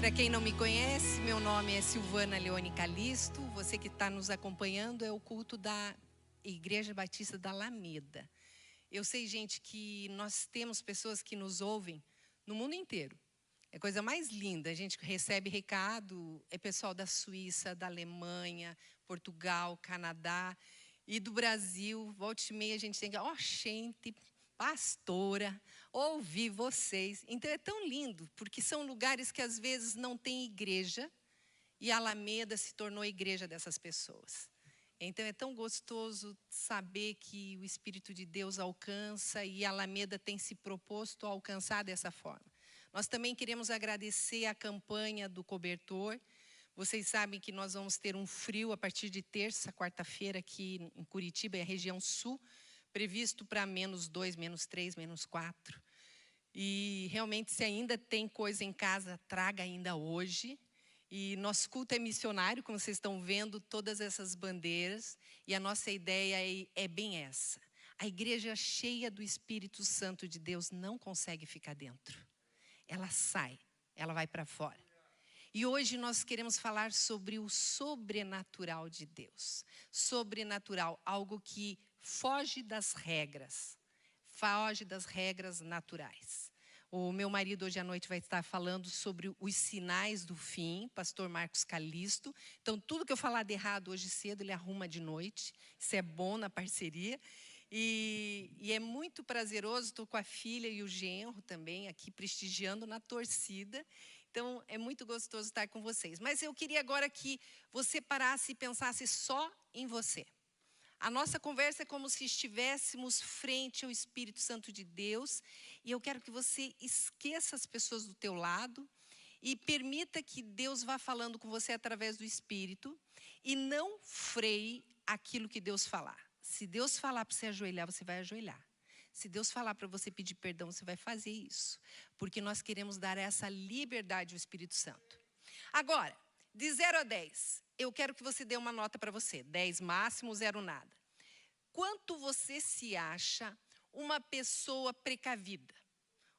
Para quem não me conhece, meu nome é Silvana Leone Calisto. Você que está nos acompanhando é o culto da Igreja Batista da Alameda. Eu sei, gente, que nós temos pessoas que nos ouvem no mundo inteiro. É a coisa mais linda. A gente recebe recado, é pessoal da Suíça, da Alemanha, Portugal, Canadá e do Brasil. Volta e meia a gente tem que... gente, pastora, ouvi vocês. Então é tão lindo, porque são lugares que às vezes não tem igreja e a Alameda se tornou a igreja dessas pessoas. Então é tão gostoso saber que o Espírito de Deus alcança e a Alameda tem se proposto a alcançar dessa forma. Nós também queremos agradecer a campanha do cobertor. Vocês sabem que nós vamos ter um frio a partir de terça, quarta-feira aqui em Curitiba, é a região sul, previsto para -2, -3, -4. E realmente, se ainda tem coisa em casa, traga ainda hoje. E nosso culto é missionário, como vocês estão vendo, todas essas bandeiras. E a nossa ideia é bem essa. A igreja cheia do Espírito Santo de Deus não consegue ficar dentro. Ela sai, ela vai para fora. E hoje nós queremos falar sobre o sobrenatural de Deus. Sobrenatural, algo que foge das regras naturais. O meu marido hoje à noite vai estar falando sobre os sinais do fim, pastor Marcos Calisto. Então, tudo que eu falar de errado hoje cedo, ele arruma de noite. Isso é bom na parceria. E é muito prazeroso, estou com a filha e o genro também aqui prestigiando na torcida. Então, é muito gostoso estar com vocês. Mas eu queria agora que você parasse e pensasse só em você. A nossa conversa é como se estivéssemos frente ao Espírito Santo de Deus. E eu quero que você esqueça as pessoas do teu lado e permita que Deus vá falando com você através do Espírito. E não freie aquilo que Deus falar. Se Deus falar para você ajoelhar, você vai ajoelhar. Se Deus falar para você pedir perdão, você vai fazer isso. Porque nós queremos dar essa liberdade ao Espírito Santo. Agora, de 0 a 10, eu quero que você dê uma nota para você. 10 máximo, 0 nada. Quanto você se acha uma pessoa precavida?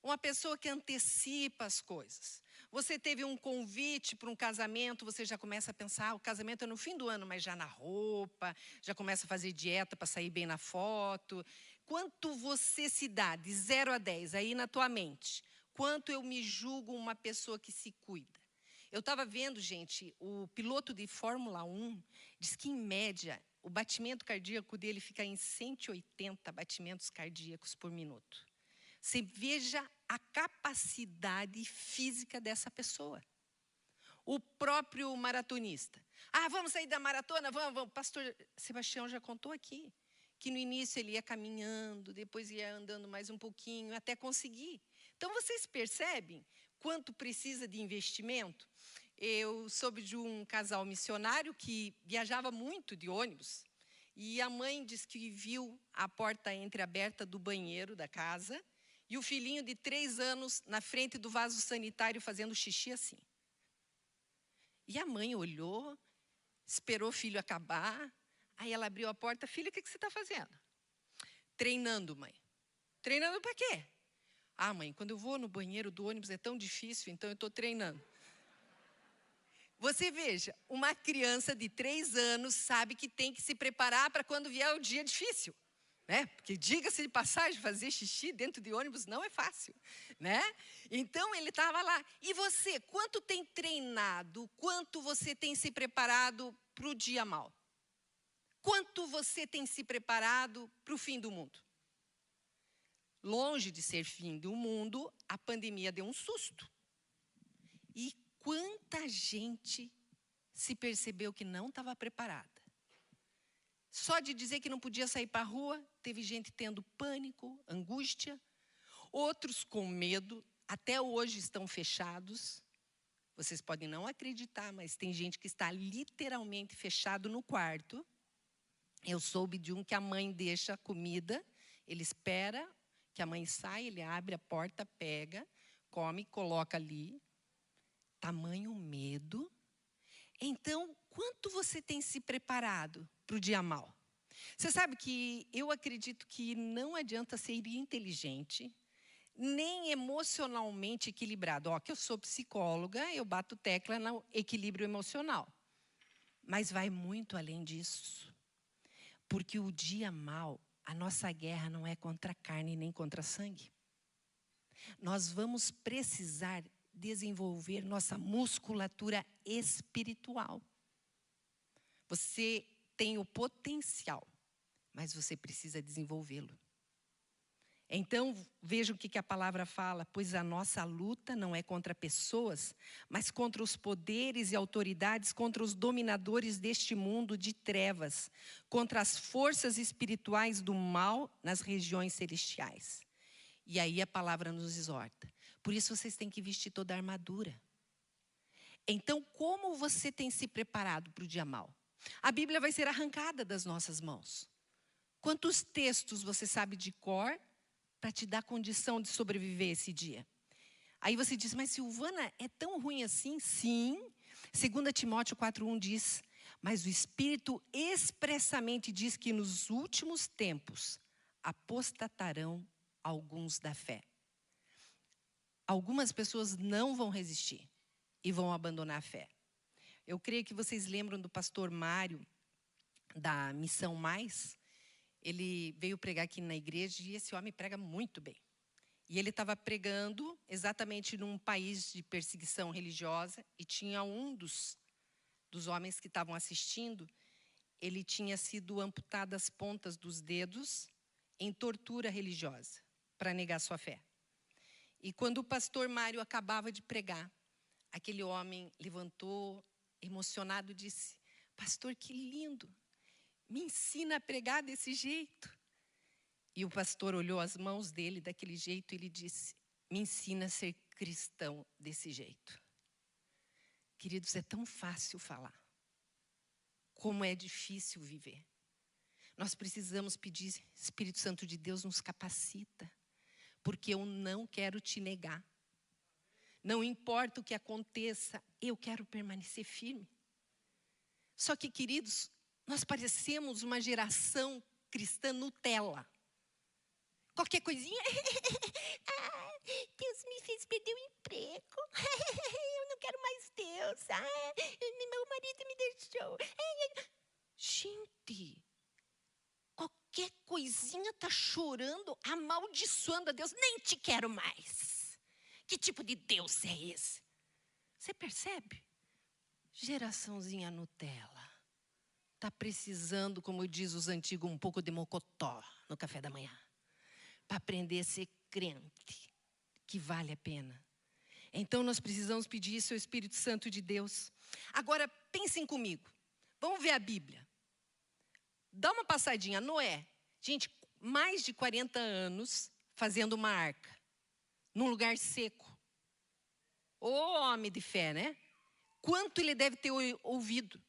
Uma pessoa que antecipa as coisas. Você teve um convite para um casamento, você já começa a pensar, o casamento é no fim do ano, mas já na roupa, já começa a fazer dieta para sair bem na foto. Quanto você se dá de 0 a 10 aí na tua mente? Quanto eu me julgo uma pessoa que se cuida? Eu estava vendo, gente, o piloto de Fórmula 1 diz que, em média, o batimento cardíaco dele fica em 180 batimentos cardíacos por minuto. Você veja a capacidade física dessa pessoa. O próprio maratonista. Vamos sair da maratona? Vamos. Pastor Sebastião já contou aqui que no início ele ia caminhando, depois ia andando mais um pouquinho, até conseguir. Então, vocês percebem quanto precisa de investimento? Eu soube de um casal missionário que viajava muito de ônibus. E a mãe disse que viu a porta entreaberta do banheiro da casa e o filhinho de 3 anos na frente do vaso sanitário fazendo xixi assim. E a mãe olhou, esperou o filho acabar. Aí ela abriu a porta. Filha, o que você está fazendo? Treinando, mãe. Treinando para quê? Mãe, quando eu vou no banheiro do ônibus é tão difícil, então eu estou treinando. Você veja, uma criança de 3 anos sabe que tem que se preparar para quando vier o dia difícil. Né? Porque, diga-se de passagem, fazer xixi dentro de ônibus não é fácil. Né? Então, ele estava lá. E você, quanto tem treinado? Quanto você tem se preparado para o dia mau? Quanto você tem se preparado para o fim do mundo? Longe de ser fim do mundo, a pandemia deu um susto. E quanta gente se percebeu que não estava preparada. Só de dizer que não podia sair para a rua, teve gente tendo pânico, angústia. Outros com medo, até hoje estão fechados. Vocês podem não acreditar, mas tem gente que está literalmente fechado no quarto. Eu soube de um que a mãe deixa a comida, ele espera que a mãe saia, ele abre a porta, pega, come, coloca ali. Tamanho medo. Então, quanto você tem se preparado para o dia mau? Você sabe que eu acredito que não adianta ser inteligente, nem emocionalmente equilibrado. Ó, que eu sou psicóloga, eu bato tecla no equilíbrio emocional. Mas vai muito além disso. Porque o dia mal, a nossa guerra não é contra a carne nem contra sangue. Nós vamos precisar desenvolver nossa musculatura espiritual. Você tem o potencial, mas você precisa desenvolvê-lo. Então, veja o que a palavra fala. Pois a nossa luta não é contra pessoas, mas contra os poderes e autoridades, contra os dominadores deste mundo de trevas, contra as forças espirituais do mal nas regiões celestiais. E aí a palavra nos exorta. Por isso vocês têm que vestir toda a armadura. Então, como você tem se preparado para o dia mau? A Bíblia vai ser arrancada das nossas mãos. Quantos textos você sabe de cor para te dar condição de sobreviver esse dia? Aí você diz, mas Silvana, é tão ruim assim? Sim. 2 Timóteo 4:1 diz, mas o Espírito expressamente diz que nos últimos tempos apostatarão alguns da fé. Algumas pessoas não vão resistir e vão abandonar a fé. Eu creio que vocês lembram do pastor Mário, da Missão Mais. Ele veio pregar aqui na igreja e esse homem prega muito bem. E ele estava pregando exatamente num país de perseguição religiosa e tinha um dos homens que estavam assistindo, ele tinha sido amputado as pontas dos dedos em tortura religiosa, para negar sua fé. E quando o pastor Mário acabava de pregar, aquele homem levantou, emocionado, e disse, pastor, que lindo, me ensina a pregar desse jeito. E o pastor olhou as mãos dele daquele jeito e ele disse, me ensina a ser cristão desse jeito. Queridos, é tão fácil falar, como é difícil viver. Nós precisamos pedir, Espírito Santo de Deus nos capacita, porque eu não quero te negar. Não importa o que aconteça, eu quero permanecer firme. Só que, queridos, nós parecemos uma geração cristã Nutella. Qualquer coisinha, Deus me fez perder o emprego, eu não quero mais Deus, meu marido me deixou. Gente, qualquer coisinha está chorando, amaldiçoando a Deus, nem te quero mais. Que tipo de Deus é esse? Você percebe? Geraçãozinha Nutella. Está precisando, como diz os antigos, um pouco de mocotó no café da manhã. Para aprender a ser crente, que vale a pena. Então nós precisamos pedir isso ao Espírito Santo de Deus. Agora pensem comigo, vamos ver a Bíblia. Dá uma passadinha, Noé. Gente, mais de 40 anos fazendo uma arca, num lugar seco. Ô homem de fé, né? Quanto ele deve ter ouvido.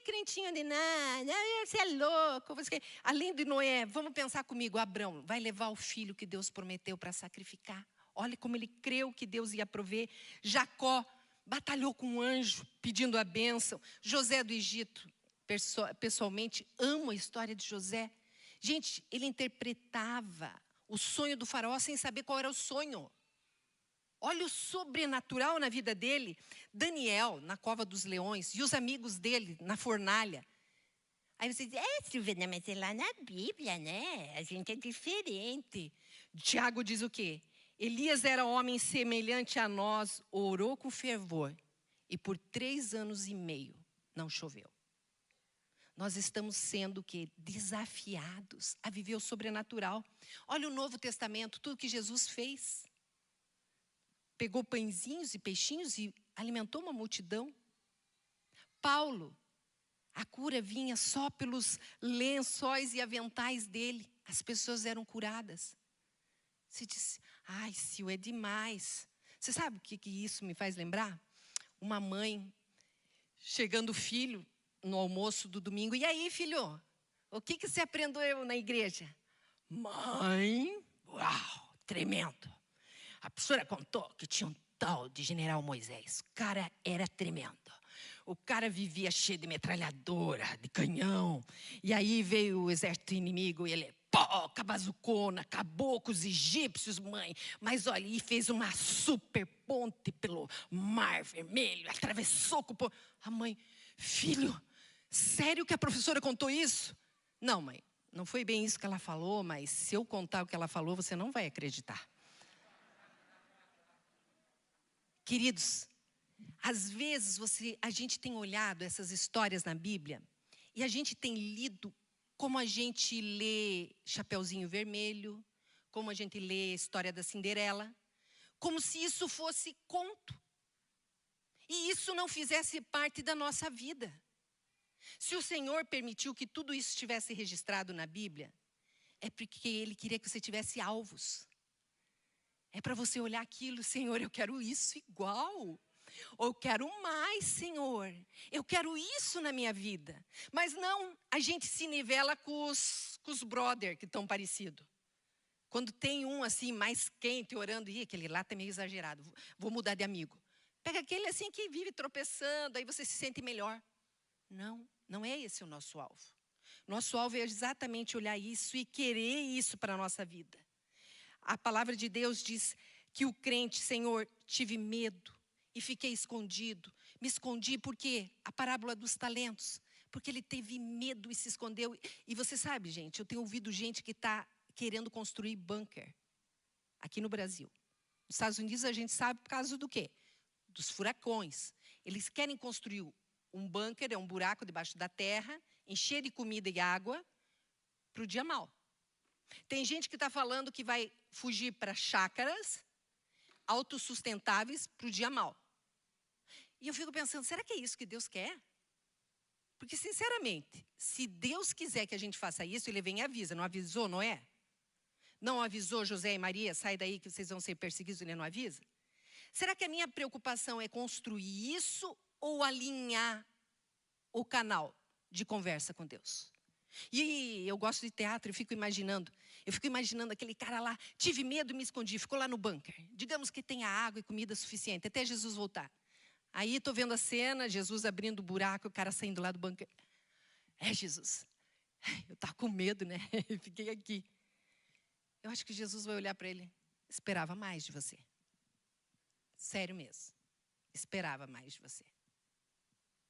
Crentinho de nada, você é louco. Você... Além de Noé, vamos pensar comigo, Abrão vai levar o filho que Deus prometeu para sacrificar. Olha como ele creu que Deus ia prover. Jacó batalhou com um anjo pedindo a bênção. José do Egito, pessoalmente, amo a história de José. Gente, ele interpretava o sonho do faraó sem saber qual era o sonho. Olha o sobrenatural na vida dele. Daniel, na cova dos leões, e os amigos dele, na fornalha. Aí você diz, Silvana, mas é lá na Bíblia, né? A gente é diferente. Tiago diz o quê? Elias era homem semelhante a nós, orou com fervor, e por 3 anos e meio não choveu. Nós estamos sendo o quê? Desafiados a viver o sobrenatural. Olha o Novo Testamento, tudo que Jesus fez. Pegou pãezinhos e peixinhos e alimentou uma multidão. Paulo, a cura vinha só pelos lençóis e aventais dele. As pessoas eram curadas. Você disse, Sil, é demais. Você sabe o que isso me faz lembrar? Uma mãe chegando o filho no almoço do domingo. E aí, filho, o que você aprendeu na igreja? Mãe, uau, tremendo. A professora contou que tinha um tal de general Moisés. O cara era tremendo. O cara vivia cheio de metralhadora, de canhão. E aí veio o exército inimigo e ele poca, bazucona, acabou com os egípcios, mãe. Mas olha, e fez uma super ponte pelo Mar Vermelho, atravessou com o povo. A mãe, filho, sério que a professora contou isso? Não, mãe, não foi bem isso que ela falou, mas se eu contar o que ela falou, você não vai acreditar. Queridos, às vezes a gente tem olhado essas histórias na Bíblia e a gente tem lido como a gente lê Chapeuzinho Vermelho, como a gente lê a história da Cinderela, como se isso fosse conto. E isso não fizesse parte da nossa vida. Se o Senhor permitiu que tudo isso estivesse registrado na Bíblia, é porque Ele queria que você tivesse alvos. É para você olhar aquilo, Senhor, eu quero isso igual. Ou eu quero mais, Senhor. Eu quero isso na minha vida. Mas não, a gente se nivela com os brother que estão parecidos. Quando tem um assim mais quente orando, e aquele lá tá meio exagerado, vou mudar de amigo. Pega aquele assim que vive tropeçando, aí você se sente melhor. Não, não é esse o nosso alvo. Nosso alvo é exatamente olhar isso e querer isso para a nossa vida. A palavra de Deus diz que o crente, Senhor, tive medo e fiquei escondido. Me escondi porque a parábola dos talentos, porque ele teve medo e se escondeu. E você sabe, gente, eu tenho ouvido gente que está querendo construir bunker aqui no Brasil. Nos Estados Unidos a gente sabe por causa do quê? Dos furacões. Eles querem construir um bunker, é um buraco debaixo da terra, encher de comida e água para o dia mau. Tem gente que está falando que vai fugir para chácaras autossustentáveis para o dia mau. E eu fico pensando, será que é isso que Deus quer? Porque, sinceramente, se Deus quiser que a gente faça isso, Ele vem e avisa. Não avisou, Noé? Não avisou José e Maria? Sai daí que vocês vão ser perseguidos, Ele não avisa? Será que a minha preocupação é construir isso ou alinhar o canal de conversa com Deus? E eu gosto de teatro e fico imaginando aquele cara lá, tive medo e me escondi, ficou lá no bunker. Digamos que tenha água e comida suficiente, até Jesus voltar. Aí estou vendo a cena, Jesus abrindo o buraco, o cara saindo lá do bunker. É, Jesus, eu estava com medo, né? Fiquei aqui. Eu acho que Jesus vai olhar para ele, esperava mais de você. Sério mesmo, esperava mais de você.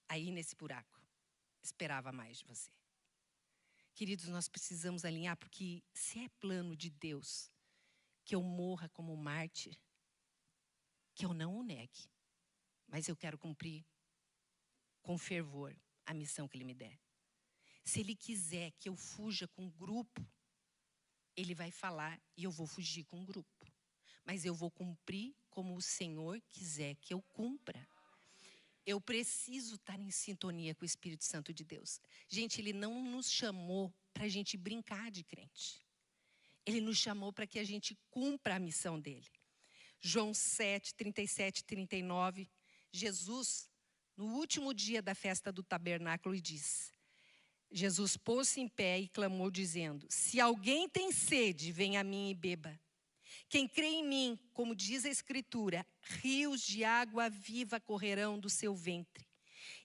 Aí nesse buraco, esperava mais de você. Queridos, nós precisamos alinhar, porque se é plano de Deus que eu morra como mártir, que eu não o negue, mas eu quero cumprir com fervor a missão que Ele me der. Se Ele quiser que eu fuja com um grupo, Ele vai falar e eu vou fugir com um grupo. Mas eu vou cumprir como o Senhor quiser que eu cumpra. Eu preciso estar em sintonia com o Espírito Santo de Deus. Gente, Ele não nos chamou para a gente brincar de crente. Ele nos chamou para que a gente cumpra a missão dEle. João 7, 37 e 39, Jesus, no último dia da festa do tabernáculo, diz: Jesus pôs-se em pé e clamou dizendo: se alguém tem sede, venha a mim e beba. Quem crê em mim, como diz a Escritura, rios de água viva correrão do seu ventre.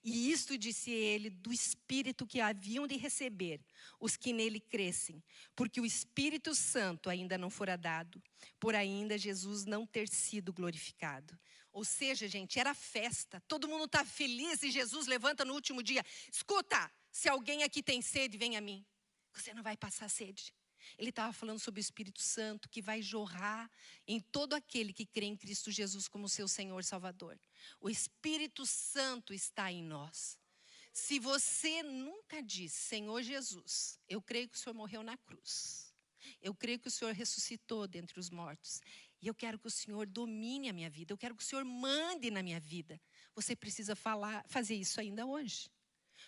E isto disse ele do Espírito que haviam de receber os que nele crescem, porque o Espírito Santo ainda não fora dado, por ainda Jesus não ter sido glorificado. Ou seja, gente, era festa, todo mundo está feliz e Jesus levanta no último dia. Escuta, se alguém aqui tem sede, vem a mim. Você não vai passar sede. Ele estava falando sobre o Espírito Santo que vai jorrar em todo aquele que crê em Cristo Jesus como seu Senhor e Salvador. O Espírito Santo está em nós. Se você nunca disse: Senhor Jesus, eu creio que o Senhor morreu na cruz. Eu creio que o Senhor ressuscitou dentre os mortos. E eu quero que o Senhor domine a minha vida. Eu quero que o Senhor mande na minha vida. Você precisa fazer isso ainda hoje.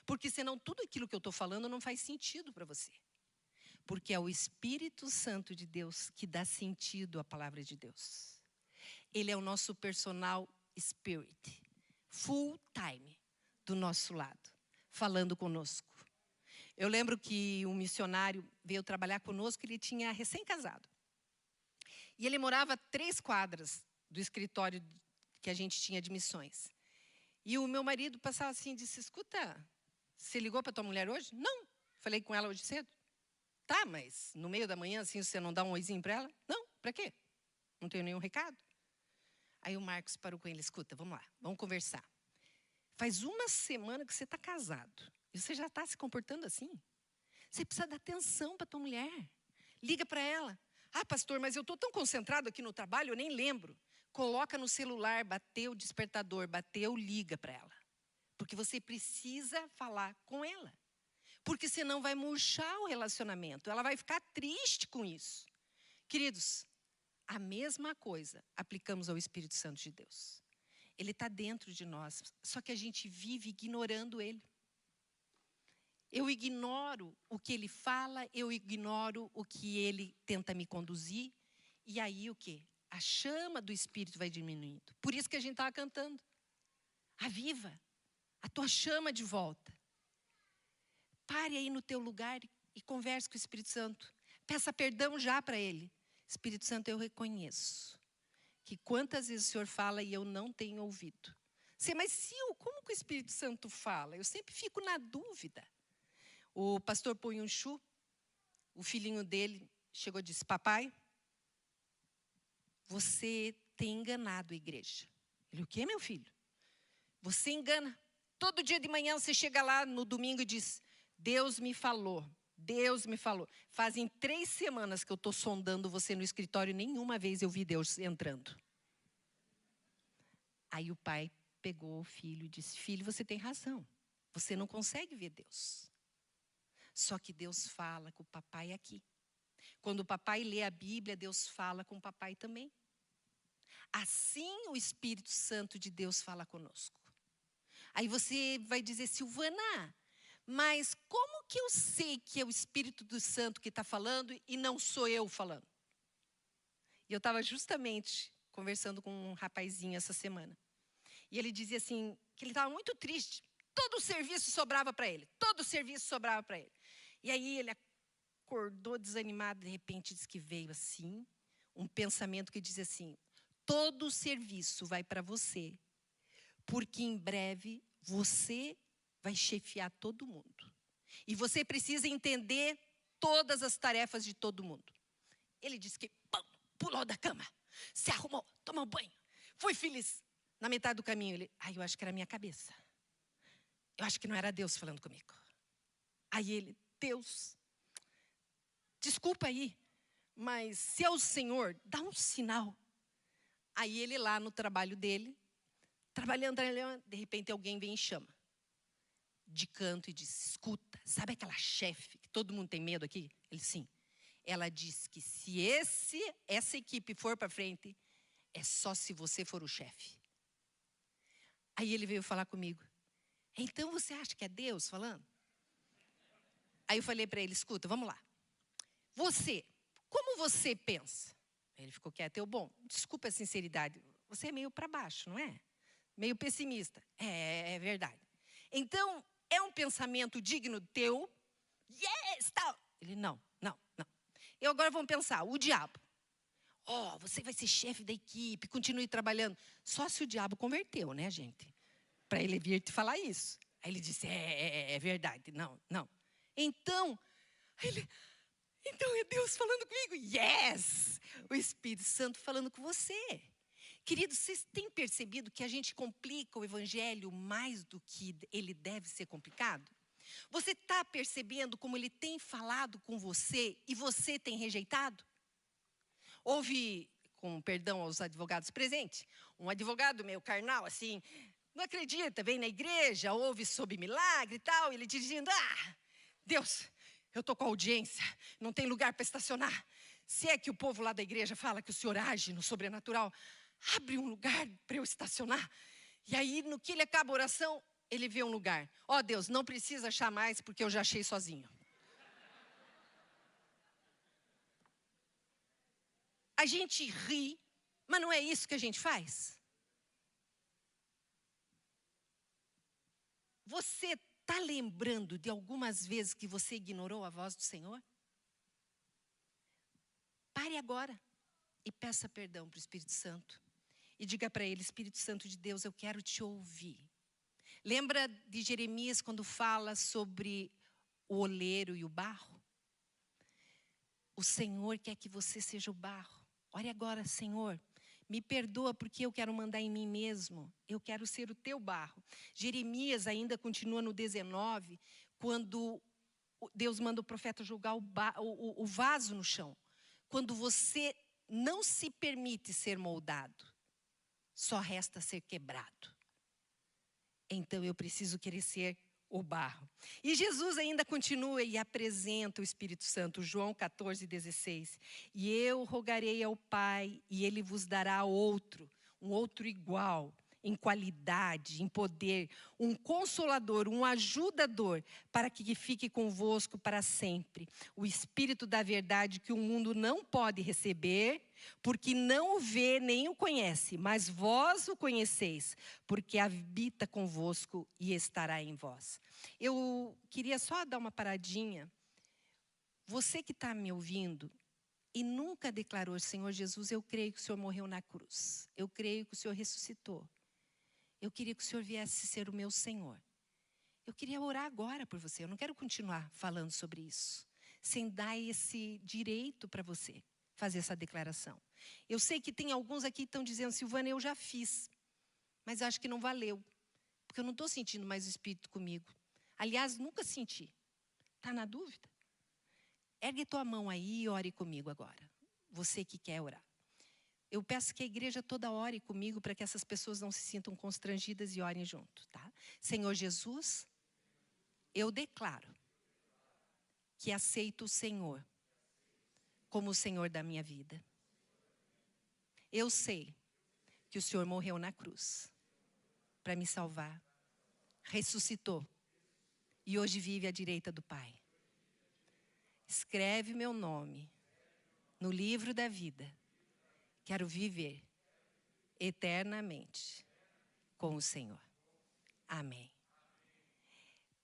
Porque senão tudo aquilo que eu estou falando não faz sentido para você. Porque é o Espírito Santo de Deus que dá sentido à palavra de Deus. Ele é o nosso personal spirit, full time, do nosso lado, falando conosco. Eu lembro que um missionário veio trabalhar conosco, ele tinha recém-casado. E ele morava a 3 quadras do escritório que a gente tinha de missões. E o meu marido passava assim e disse: escuta, você ligou para tua mulher hoje? Não, falei com ela hoje cedo. Tá, mas no meio da manhã, assim, você não dá um oizinho para ela? Não, para quê? Não tenho nenhum recado. Aí o Marcos parou com ele, escuta, vamos lá, vamos conversar. Faz uma semana que você está casado e você já está se comportando assim. Você precisa dar atenção para tua mulher. Liga para ela. Ah, pastor, mas eu estou tão concentrado aqui no trabalho, eu nem lembro. Coloca no celular, bateu o despertador, bateu, liga para ela. Porque você precisa falar com ela. Porque senão vai murchar o relacionamento. Ela vai ficar triste com isso. Queridos, a mesma coisa aplicamos ao Espírito Santo de Deus. Ele está dentro de nós, só que a gente vive ignorando ele. Eu ignoro o que ele fala, eu ignoro o que ele tenta me conduzir. E aí o quê? A chama do Espírito vai diminuindo. Por isso que a gente estava cantando. Aviva a tua chama de volta. Pare aí no teu lugar e converse com o Espírito Santo. Peça perdão já para ele. Espírito Santo, eu reconheço que quantas vezes o Senhor fala e eu não tenho ouvido. Mas como que o Espírito Santo fala? Eu sempre fico na dúvida. O pastor Ponhunchu, o filhinho dele, chegou e disse, papai, você tem enganado a igreja. Ele, o quê, meu filho? Você engana. Todo dia de manhã você chega lá no domingo e diz, Deus me falou. Deus me falou. Fazem 3 semanas que eu estou sondando você no escritório e nenhuma vez eu vi Deus entrando. Aí o pai pegou o filho e disse, filho, você tem razão. Você não consegue ver Deus. Só que Deus fala com o papai aqui. Quando o papai lê a Bíblia, Deus fala com o papai também. Assim o Espírito Santo de Deus fala conosco. Aí você vai dizer, Silvana, mas como que eu sei que é o Espírito do Santo que está falando e não sou eu falando? E eu estava justamente conversando com um rapazinho essa semana. E ele dizia assim, que ele estava muito triste. Todo o serviço sobrava para ele. Todo o serviço sobrava para ele. E aí ele acordou desanimado, de repente diz que veio assim, um pensamento que dizia assim, todo o serviço vai para você, porque em breve você vai chefiar todo mundo. E você precisa entender todas as tarefas de todo mundo. Ele disse que pulou da cama, se arrumou, tomou banho, foi feliz. Na metade do caminho ele, eu acho que era a minha cabeça. Eu acho que não era Deus falando comigo. Aí ele, Deus, desculpa aí, mas se é o Senhor, dá um sinal. Aí ele lá no trabalho dele, trabalhando, de repente alguém vem e chama. De canto e diz, escuta, sabe aquela chefe que todo mundo tem medo aqui? Ele, sim. Ela diz que se essa equipe for para frente, é só se você for o chefe. Aí ele veio falar comigo. Então você acha que é Deus falando? Aí eu falei para ele, escuta, vamos lá. Como você pensa? Ele ficou quieto. Bom, desculpa a sinceridade, você é meio para baixo, não é? Meio pessimista. É verdade. Então, é um pensamento digno teu? Yes, tal. Ele, não. Eu agora vamos pensar, o diabo. Você vai ser chefe da equipe, continue trabalhando. Só se o diabo converteu, né, gente? Para ele vir te falar isso. Aí ele disse, é verdade. Não. Então é Deus falando comigo. Yes! O Espírito Santo falando com você. Queridos, vocês têm percebido que a gente complica o evangelho mais do que ele deve ser complicado? Você está percebendo como ele tem falado com você e você tem rejeitado? Houve, com perdão aos advogados presentes, um advogado meio carnal, assim, não acredita, vem na igreja, ouve sobre milagre e tal, ele dizendo, Deus, eu estou com audiência, não tem lugar para estacionar. Se é que o povo lá da igreja fala que o Senhor age no sobrenatural, abre um lugar para eu estacionar. E aí, no que ele acaba a oração, ele vê um lugar. Deus, não precisa achar mais, porque eu já achei sozinho. A gente ri, mas não é isso que a gente faz? Você está lembrando de algumas vezes que você ignorou a voz do Senhor? Pare agora e peça perdão para o Espírito Santo. E diga para ele, Espírito Santo de Deus, eu quero te ouvir. Lembra de Jeremias quando fala sobre o oleiro e o barro? O Senhor quer que você seja o barro. Olha agora, Senhor, me perdoa porque eu quero mandar em mim mesmo. Eu quero ser o teu barro. Jeremias ainda continua no 19, quando Deus manda o profeta jogar o vaso no chão. Quando você não se permite ser moldado, só resta ser quebrado. Então eu preciso querer ser o barro. E Jesus ainda continua e apresenta o Espírito Santo, João 14:16. E eu rogarei ao Pai, e Ele vos dará outro, um outro igual, em qualidade, em poder, um consolador, um ajudador, para que fique convosco para sempre. O Espírito da verdade que o mundo não pode receber, porque não o vê nem o conhece, mas vós o conheceis, porque habita convosco e estará em vós. Eu queria só dar uma paradinha. Você que está me ouvindo e nunca declarou: Senhor Jesus, eu creio que o Senhor morreu na cruz. Eu creio que o Senhor ressuscitou. Eu queria que o Senhor viesse ser o meu Senhor. Eu queria orar agora por você. Eu não quero continuar falando sobre isso, sem dar esse direito para você fazer essa declaração. Eu sei que tem alguns aqui que estão dizendo: Silvana, eu já fiz, mas acho que não valeu, porque eu não estou sentindo mais o Espírito comigo. Aliás, nunca senti. Está na dúvida? Ergue tua mão aí e ore comigo agora. Você que quer orar. Eu peço que a igreja toda ore comigo para que essas pessoas não se sintam constrangidas e orem junto, tá? Senhor Jesus, eu declaro que aceito o Senhor como o Senhor da minha vida. Eu sei que o Senhor morreu na cruz para me salvar, ressuscitou e hoje vive à direita do Pai. Escreve meu nome no livro da vida. Quero viver eternamente com o Senhor. Amém.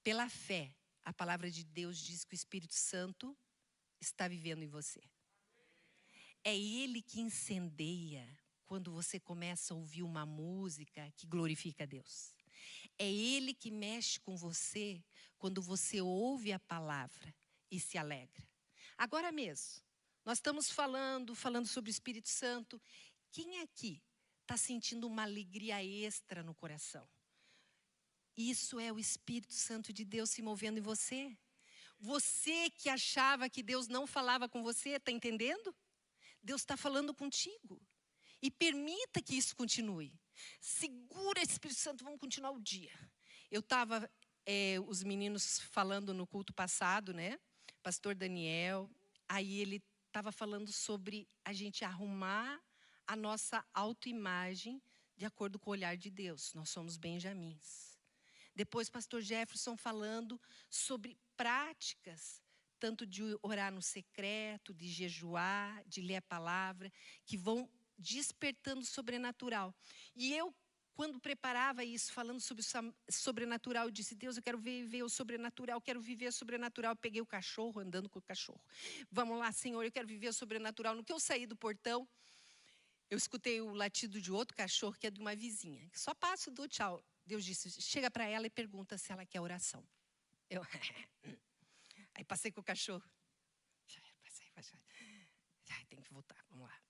Pela fé, a palavra de Deus diz que o Espírito Santo está vivendo em você. É Ele que incendeia quando você começa a ouvir uma música que glorifica a Deus. É Ele que mexe com você quando você ouve a palavra e se alegra. Agora mesmo, nós estamos falando sobre o Espírito Santo. Quem aqui está sentindo uma alegria extra no coração? Isso é o Espírito Santo de Deus se movendo em você. Você que achava que Deus não falava com você, está entendendo? Deus está falando contigo. E permita que isso continue. Segura esse Espírito Santo, vamos continuar o dia. Eu estava, os meninos falando no culto passado, né? Pastor Daniel, aí ele estava falando sobre a gente arrumar a nossa autoimagem de acordo com o olhar de Deus. Nós somos benjamins. Depois, pastor Jefferson falando sobre práticas, tanto de orar no secreto, de jejuar, de ler a palavra, que vão despertando o sobrenatural. E eu, quando preparava isso, falando sobre o sobrenatural, eu disse: Deus, eu quero viver o sobrenatural, quero viver o sobrenatural. Eu peguei o cachorro, andando com o cachorro. Vamos lá, Senhor, eu quero viver o sobrenatural. No que eu saí do portão, eu escutei o latido de outro cachorro, que é de uma vizinha. Só passo, dou tchau. Deus disse: chega para ela e pergunta se ela quer oração. Eu, aí passei com o cachorro. Passei. Ai, tem que voltar, vamos lá.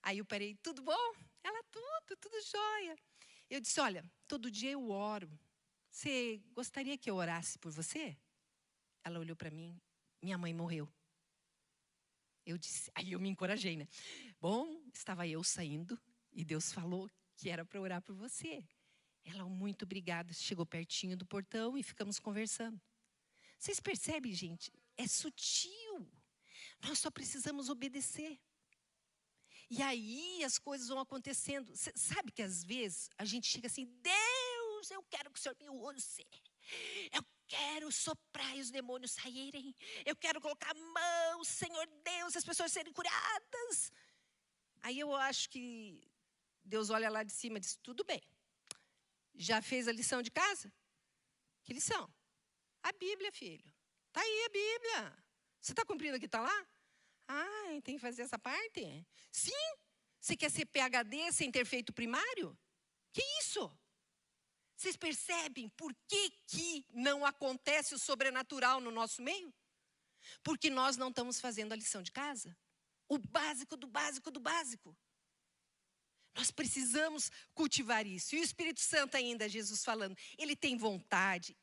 Aí eu parei: tudo bom? Ela: tudo jóia. Eu disse: olha, todo dia eu oro. Você gostaria que eu orasse por você? Ela olhou para mim: minha mãe morreu. Eu disse, aí eu me encorajei, né? Bom, estava eu saindo e Deus falou que era para orar por você. Ela: muito obrigada. Chegou pertinho do portão e ficamos conversando. Vocês percebem, gente? É sutil. Nós só precisamos obedecer. E aí as coisas vão acontecendo. Cê sabe que às vezes a gente chega assim: Deus, eu quero que o Senhor me use. Eu quero soprar e os demônios saírem. Eu quero colocar a mão, Senhor Deus, as pessoas serem curadas. Aí eu acho que Deus olha lá de cima e diz: tudo bem. Já fez a lição de casa? Que lição? A Bíblia, filho. Está aí a Bíblia. Você está cumprindo o que está lá? Ah, tem que fazer essa parte? Sim. Você quer ser PhD sem ter feito primário? Que isso? Vocês percebem por que não acontece o sobrenatural no nosso meio? Porque nós não estamos fazendo a lição de casa. O básico do básico do básico. Nós precisamos cultivar isso. E o Espírito Santo ainda, Jesus falando, ele tem vontade,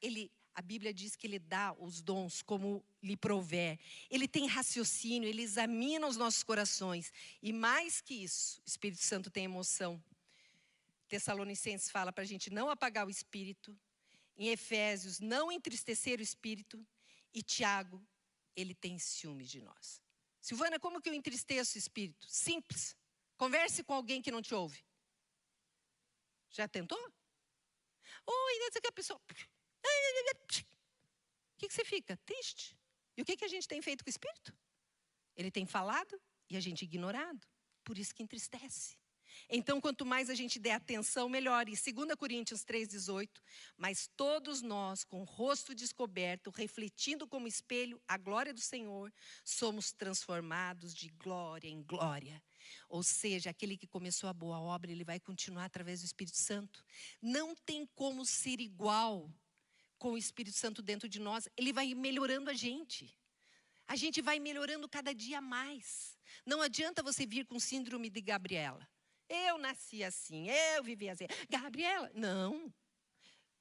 a Bíblia diz que ele dá os dons como lhe prouver. Ele tem raciocínio, ele examina os nossos corações. E mais que isso, o Espírito Santo tem emoção. Tessalonicenses fala para a gente não apagar o Espírito. Em Efésios, não entristecer o Espírito. E Tiago, ele tem ciúme de nós. Silvana, como que eu entristeço o Espírito? Simples. Converse com alguém que não te ouve. Já tentou? Ou ainda diz que a pessoa... O que você fica? Triste. E o que a gente tem feito com o Espírito? Ele tem falado e a gente ignorado. Por isso que entristece. Então, quanto mais a gente der atenção, melhor. E 2 Coríntios 3,18, mas todos nós, com o rosto descoberto, refletindo como espelho a glória do Senhor, somos transformados de glória em glória. Ou seja, aquele que começou a boa obra, ele vai continuar através do Espírito Santo. Não tem como ser igual com o Espírito Santo dentro de nós. Ele vai melhorando a gente. A gente vai melhorando cada dia mais. Não adianta você vir com síndrome de Gabriela. Eu nasci assim, eu vivi assim. Gabriela, não.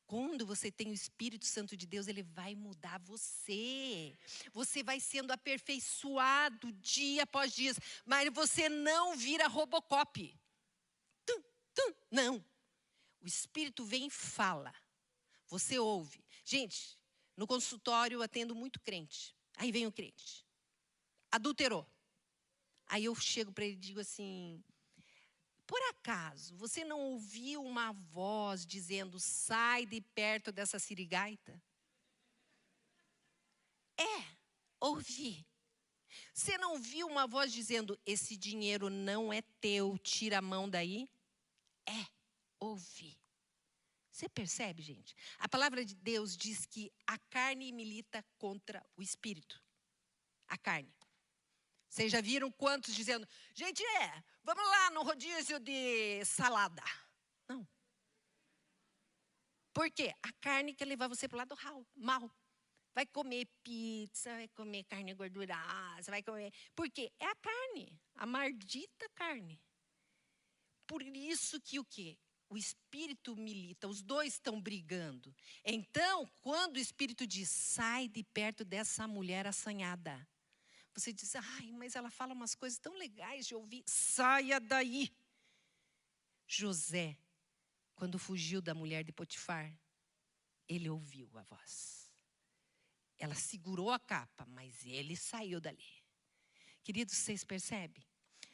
Quando você tem o Espírito Santo de Deus, ele vai mudar você. Você vai sendo aperfeiçoado dia após dia. Mas você não vira Robocop. Não. O Espírito vem e fala. Você ouve. Gente, no consultório eu atendo muito crente. Aí vem o crente. Adulterou. Aí eu chego para ele e digo assim... Por acaso, você não ouviu uma voz dizendo, sai de perto dessa sirigaita? Ouvi. Você não viu uma voz dizendo, esse dinheiro não é teu, tira a mão daí? Ouvi. Você percebe, gente? A palavra de Deus diz que a carne milita contra o espírito. A carne. Vocês já viram quantos dizendo, gente, vamos lá no rodízio de salada. Não. Por quê? A carne quer levar você para o lado mal. Vai comer pizza, vai comer carne gordurosa, vai comer... Por quê? É a carne, a maldita carne. Por isso que o quê? O espírito milita, os dois estão brigando. Então, quando o espírito diz, sai de perto dessa mulher assanhada. Você diz, ai, mas ela fala umas coisas tão legais de ouvir. Saia daí. José, quando fugiu da mulher de Potifar, ele ouviu a voz. Ela segurou a capa, mas ele saiu dali. Queridos, vocês percebem?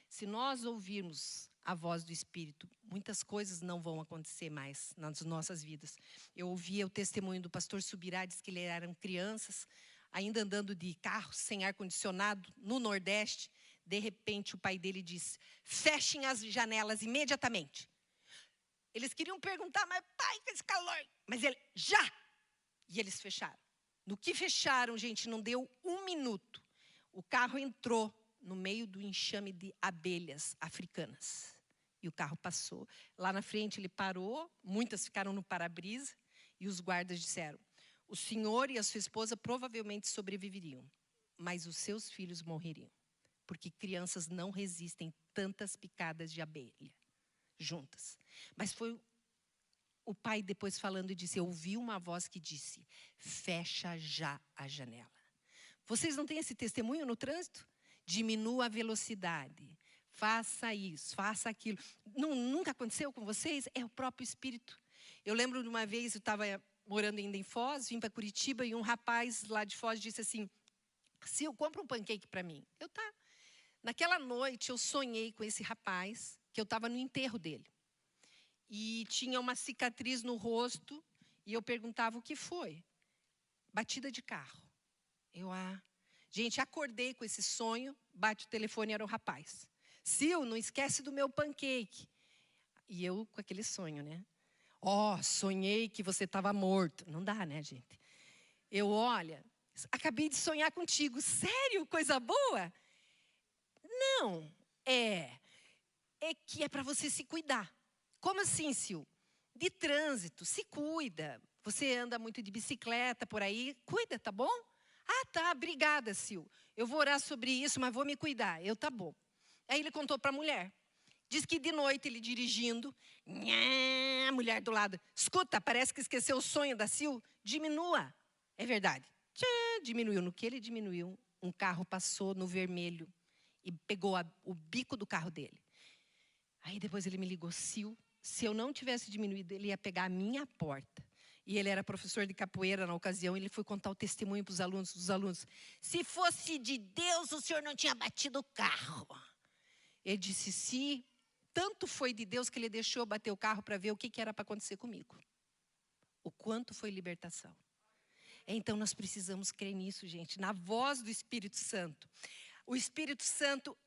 Se nós ouvirmos a voz do Espírito, muitas coisas não vão acontecer mais nas nossas vidas. Eu ouvia o testemunho do pastor Subirá, diz que eles eram crianças, ainda andando de carro, sem ar-condicionado, no Nordeste. De repente, o pai dele disse, fechem as janelas imediatamente. Eles queriam perguntar, mas pai, com esse calor. Mas ele, já! E eles fecharam. No que fecharam, gente, não deu 1 minuto. O carro entrou no meio do enxame de abelhas africanas. E o carro passou. Lá na frente ele parou, muitas ficaram no para-brisa. E os guardas disseram, o senhor e a sua esposa provavelmente sobreviveriam, mas os seus filhos morreriam, porque crianças não resistem tantas picadas de abelha juntas. Mas foi o pai depois falando e disse, eu ouvi uma voz que disse, fecha já a janela. Vocês não têm esse testemunho no trânsito? Diminua a velocidade, faça isso, faça aquilo. Nunca aconteceu com vocês? É o próprio Espírito. Eu lembro de uma vez, eu estava morando ainda em Foz, vim para Curitiba e um rapaz lá de Foz disse assim, Sil, compra um pancake para mim. Tá. Naquela noite eu sonhei com esse rapaz, que eu estava no enterro dele. E tinha uma cicatriz no rosto e eu perguntava o que foi. Batida de carro. Gente, acordei com esse sonho, bate o telefone, era o rapaz. Sil, não esquece do meu pancake. E eu com aquele sonho, né? Sonhei que você estava morto. Não dá, né, gente? Olha, acabei de sonhar contigo. Sério? Coisa boa? Não, é que é para você se cuidar. Como assim, Sil? De trânsito, se cuida. Você anda muito de bicicleta por aí, cuida, tá bom? Ah, tá, obrigada, Sil. Eu vou orar sobre isso, mas vou me cuidar. Tá bom. Aí ele contou para a mulher. Diz que de noite ele dirigindo, a mulher do lado, escuta, parece que esqueceu o sonho da Sil, diminua. É verdade. Diminuiu. No que ele diminuiu, um carro passou no vermelho e pegou o bico do carro dele. Aí depois ele me ligou, Sil, se eu não tivesse diminuído, ele ia pegar a minha porta. E ele era professor de capoeira na ocasião, ele foi contar o testemunho para os alunos. Se fosse de Deus, o senhor não tinha batido o carro. Ele disse, se tanto foi de Deus que ele deixou bater o carro para ver o que era para acontecer comigo. O quanto foi libertação. Então nós precisamos crer nisso, gente, na voz do Espírito Santo. O Espírito Santo,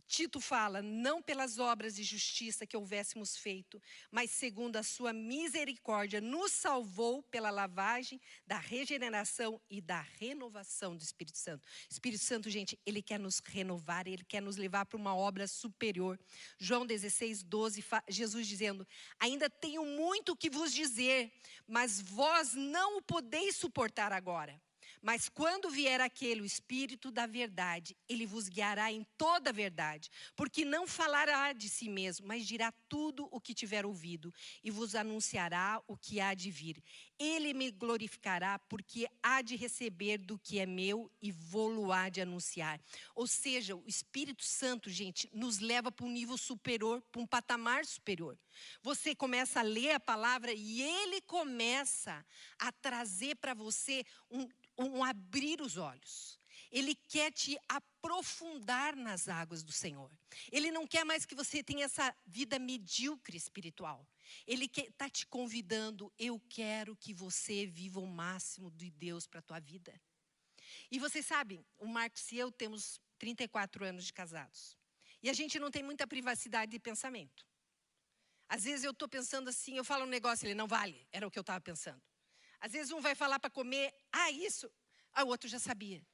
Tito fala, não pelas obras de justiça que houvéssemos feito, mas segundo a sua misericórdia, nos salvou pela lavagem da regeneração e da renovação do Espírito Santo. O Espírito Santo, gente, ele quer nos renovar, ele quer nos levar para uma obra superior. João 16, 12, Jesus dizendo, ainda tenho muito que vos dizer, mas vós não o podeis suportar agora. Mas quando vier aquele, o Espírito da verdade, ele vos guiará em toda a verdade, porque não falará de si mesmo, mas dirá tudo o que tiver ouvido, e vos anunciará o que há de vir. Ele me glorificará, porque há de receber do que é meu e vô-lo há de anunciar. Ou seja, o Espírito Santo, gente, nos leva para um nível superior, para um patamar superior. Você começa a ler a palavra e ele começa a trazer para você um abrir os olhos. Ele quer te aprofundar nas águas do Senhor. Ele não quer mais que você tenha essa vida medíocre espiritual. Ele está te convidando, eu quero que você viva o máximo de Deus para a tua vida. E você sabe, o Marcos e eu temos 34 anos de casados. E a gente não tem muita privacidade de pensamento. Às vezes eu estou pensando assim, eu falo um negócio, ele não vale, era o que eu estava pensando. Às vezes um vai falar para comer, isso. O outro já sabia.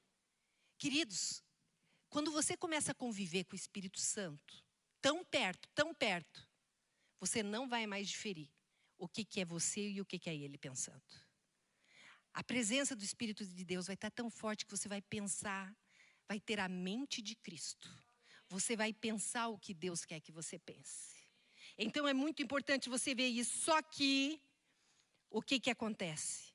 Queridos, quando você começa a conviver com o Espírito Santo, tão perto, você não vai mais diferir o que é você e o que é ele pensando. A presença do Espírito de Deus vai estar tão forte que você vai pensar, vai ter a mente de Cristo. Você vai pensar o que Deus quer que você pense. Então é muito importante você ver isso. Só que, o que acontece?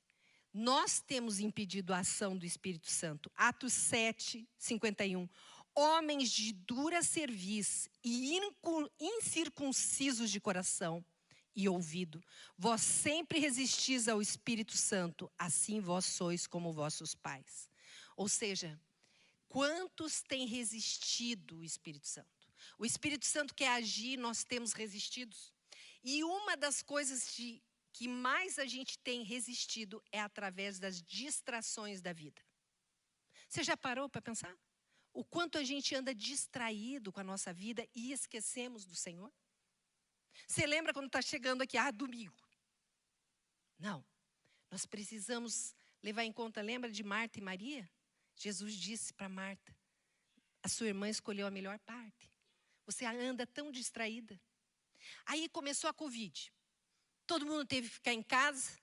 Nós temos impedido a ação do Espírito Santo. Atos 7, 51. Homens de dura cerviz e incircuncisos de coração e ouvido, vós sempre resistis ao Espírito Santo, assim vós sois como vossos pais. Ou seja, quantos têm resistido o Espírito Santo? O Espírito Santo quer agir, nós temos resistido. E uma das coisas que mais a gente tem resistido é através das distrações da vida. Você já parou para pensar? O quanto a gente anda distraído com a nossa vida e esquecemos do Senhor? Você lembra quando está chegando aqui, domingo? Não. Nós precisamos levar em conta, lembra de Marta e Maria? Jesus disse para Marta, a sua irmã escolheu a melhor parte. Você anda tão distraída. Aí começou a Covid. Todo mundo teve que ficar em casa.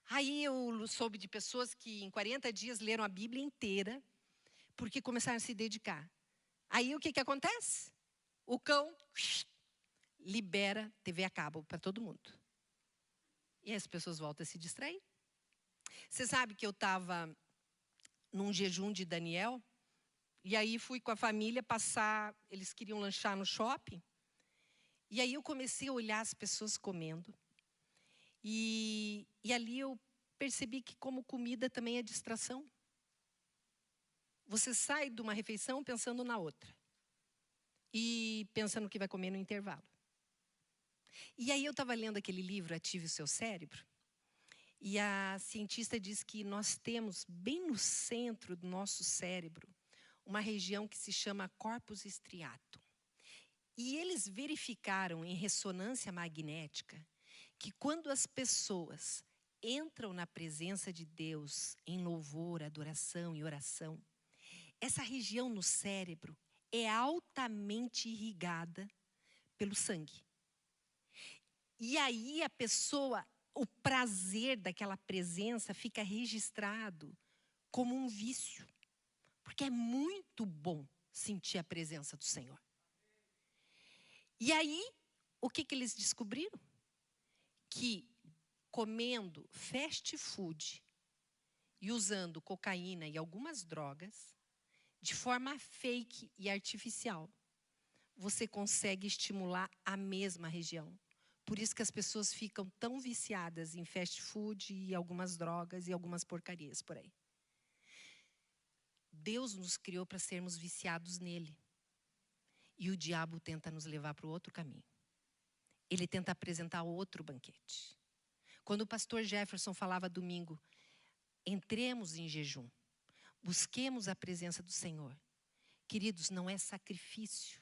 Aí eu soube de pessoas que em 40 dias leram a Bíblia inteira, porque começaram a se dedicar. Aí o que acontece? O cão libera TV a cabo para todo mundo. E as pessoas voltam a se distrair. Você sabe que eu estava num jejum de Daniel, e aí fui com a família passar, eles queriam lanchar no shopping, e aí eu comecei a olhar as pessoas comendo. E ali eu percebi que como comida também é distração. Você sai de uma refeição pensando na outra. E pensa no que vai comer no intervalo. E aí eu estava lendo aquele livro, Ative o Seu Cérebro. E a cientista diz que nós temos, bem no centro do nosso cérebro, uma região que se chama corpus striatum. E eles verificaram em ressonância magnética que quando as pessoas entram na presença de Deus em louvor, adoração e oração, essa região no cérebro é altamente irrigada pelo sangue. E aí o prazer daquela presença fica registrado como um vício. Porque é muito bom sentir a presença do Senhor. E aí, o que eles descobriram? Que comendo fast food e usando cocaína e algumas drogas, de forma fake e artificial, você consegue estimular a mesma região. Por isso que as pessoas ficam tão viciadas em fast food e algumas drogas e algumas porcarias por aí. Deus nos criou para sermos viciados nele. E o diabo tenta nos levar para o outro caminho. Ele tenta apresentar outro banquete. Quando o pastor Jefferson falava domingo, entremos em jejum, busquemos a presença do Senhor. Queridos, não é sacrifício,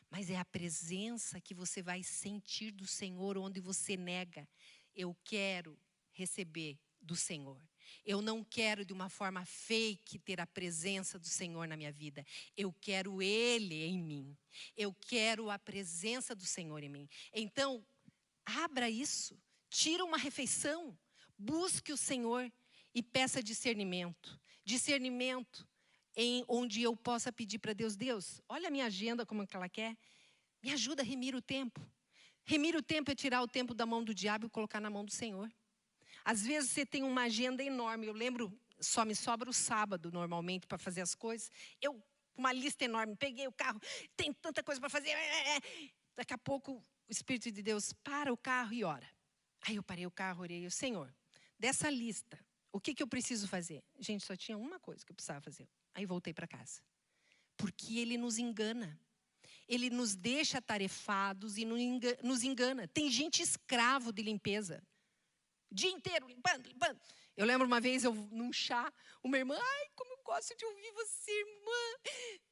mas é a presença que você vai sentir do Senhor, onde você nega. Eu quero receber do Senhor. Eu não quero de uma forma fake ter a presença do Senhor na minha vida. Eu quero Ele em mim. Eu quero a presença do Senhor em mim. Então, abra isso. Tira uma refeição. Busque o Senhor e peça discernimento. Discernimento em onde eu possa pedir para Deus. Deus, olha a minha agenda como ela quer. Me ajuda a remir o tempo. Remir o tempo é tirar o tempo da mão do diabo e colocar na mão do Senhor. Às vezes você tem uma agenda enorme. Eu lembro, só me sobra o sábado normalmente para fazer as coisas. Eu, uma lista enorme, peguei o carro, tem tanta coisa para fazer. Daqui a pouco o Espírito de Deus para o carro e ora. Aí eu parei o carro, orei, Senhor, dessa lista, o que eu preciso fazer? Gente, só tinha uma coisa que eu precisava fazer. Aí voltei para casa. Porque Ele nos engana. Ele nos deixa atarefados e nos engana. Tem gente escravo de limpeza. O dia inteiro, limpando. Eu lembro uma vez, num chá, uma irmã, ai, como eu gosto de ouvir você, irmã.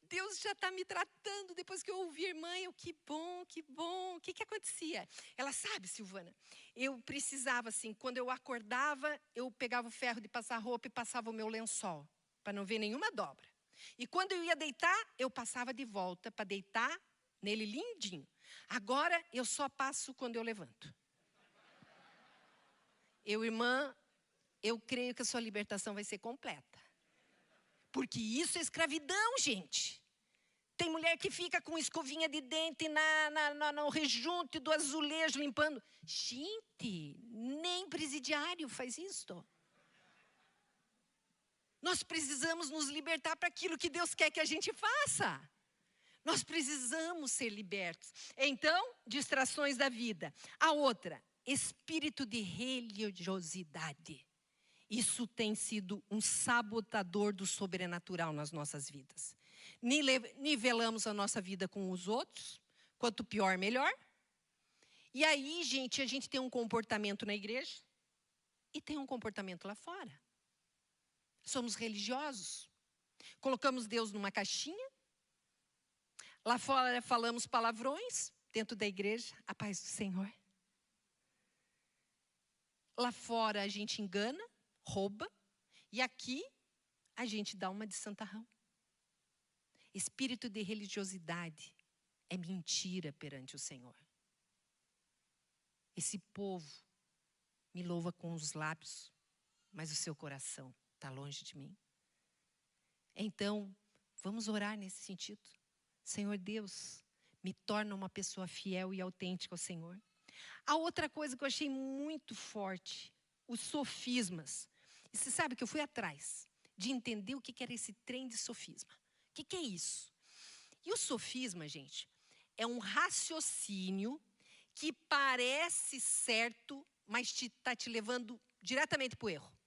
Deus já está me tratando. Depois que eu ouvi a irmã, que bom, que bom. O que acontecia? Ela sabe, Silvana, eu precisava, assim, quando eu acordava, eu pegava o ferro de passar roupa e passava o meu lençol, para não ver nenhuma dobra. E quando eu ia deitar, eu passava de volta para deitar nele lindinho. Agora, eu só passo quando eu levanto. Irmã, eu creio que a sua libertação vai ser completa. Porque isso é escravidão, gente. Tem mulher que fica com escovinha de dente no rejunte do azulejo limpando. Gente, nem presidiário faz isso. Nós precisamos nos libertar para aquilo que Deus quer que a gente faça. Nós precisamos ser libertos. Então, distrações da vida. A outra, espírito de religiosidade. Isso tem sido um sabotador do sobrenatural nas nossas vidas. Nivelamos a nossa vida com os outros. Quanto pior, melhor. E aí, gente, a gente tem um comportamento na igreja e tem um comportamento lá fora. Somos religiosos. Colocamos Deus numa caixinha. Lá fora falamos palavrões. Dentro da igreja, a paz do Senhor. Lá fora a gente engana, rouba. E aqui a gente dá uma de santarrão. Espírito de religiosidade é mentira perante o Senhor. Esse povo me louva com os lábios, mas o seu coração está longe de mim. Então, vamos orar nesse sentido. Senhor Deus, me torna uma pessoa fiel e autêntica ao Senhor. A outra coisa que eu achei muito forte, os sofismas. E você sabe que eu fui atrás de entender o que era esse trem de sofisma. O que é isso? E o sofisma, gente, é um raciocínio que parece certo, mas está te levando diretamente para o erro.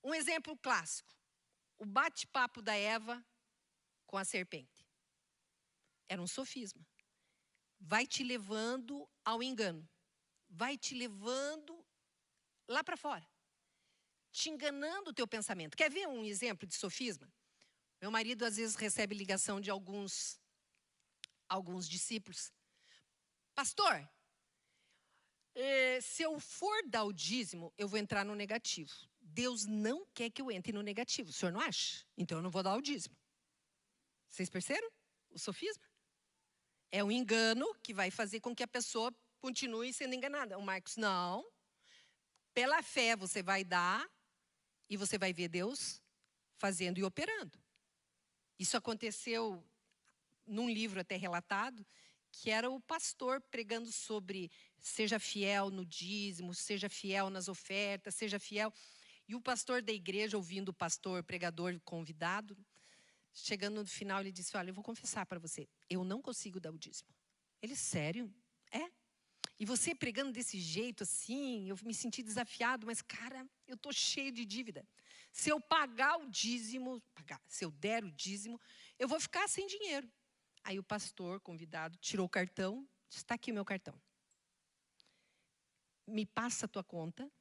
Um exemplo clássico. O bate-papo da Eva com a serpente. Era um sofisma. Vai te levando ao engano. Vai te levando lá para fora. Te enganando o teu pensamento. Quer ver um exemplo de sofisma? Meu marido às vezes recebe ligação de alguns discípulos. Pastor, se eu for dar o dízimo, eu vou entrar no negativo. Deus não quer que eu entre no negativo. O senhor não acha? Então eu não vou dar o dízimo. Vocês perceberam o sofisma? É um engano que vai fazer com que a pessoa continue sendo enganada. O Marcos, não. Pela fé você vai dar E você vai ver Deus fazendo e operando. Isso aconteceu num livro até relatado, que era o pastor pregando sobre seja fiel no dízimo, seja fiel nas ofertas, seja fiel. E o pastor da igreja, ouvindo o pastor, pregador convidado, chegando no final, ele disse, olha, eu vou confessar para você, eu não consigo dar o dízimo. Ele, sério? É? E você pregando desse jeito assim, eu me senti desafiado, mas cara, eu estou cheio de dívida. Se eu pagar o dízimo, se eu der o dízimo, eu vou ficar sem dinheiro. Aí o pastor convidado tirou o cartão, disse, está aqui o meu cartão. Me passa a tua conta.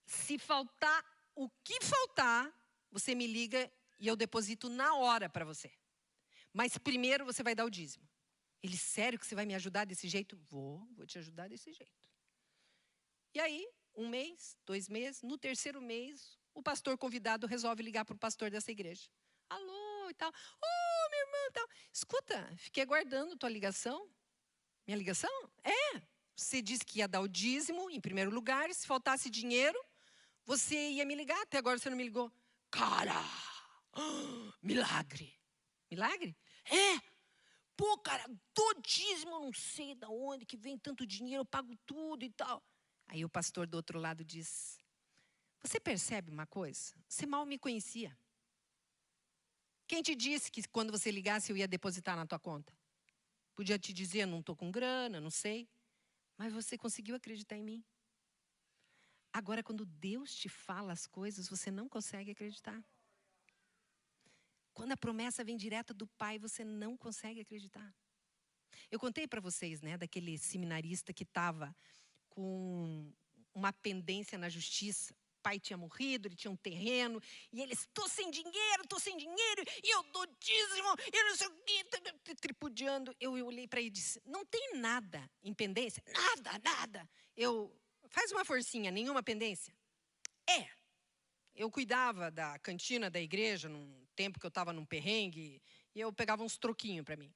Se faltar o que faltar, você me liga e eu deposito na hora para você. Mas primeiro você vai dar o dízimo. Ele, sério que você vai me ajudar desse jeito? Vou te ajudar desse jeito. E aí, 1 mês, 2 meses, no 3º mês, o pastor convidado resolve ligar para o pastor dessa igreja. Alô e tal. Ô, minha irmã e tal. Escuta, fiquei aguardando tua ligação. Minha ligação? É. Você disse que ia dar o dízimo, em primeiro lugar, e se faltasse dinheiro, você ia me ligar. Até agora você não me ligou. Cara, milagre. Milagre? É. Pô, cara, do dízimo, eu não sei de onde que vem tanto dinheiro, eu pago tudo e tal. Aí o pastor do outro lado diz, você percebe uma coisa? Você mal me conhecia. Quem te disse que quando você ligasse eu ia depositar na tua conta? Podia te dizer, não estou com grana, não sei. Mas você conseguiu acreditar em mim. Agora, quando Deus te fala as coisas, você não consegue acreditar. Quando a promessa vem direta do Pai, você não consegue acreditar. Eu contei para vocês, né, daquele seminarista que estava com uma pendência na justiça. O pai tinha morrido, ele tinha um terreno, e ele, estou sem dinheiro, e eu dou dízimo, e não sei o quê, tripudiando. Eu olhei para ele e disse, não tem nada em pendência? Nada. Faz uma forcinha, nenhuma pendência? É. Eu cuidava da cantina da igreja, num tempo que eu estava num perrengue, e eu pegava uns troquinhos para mim.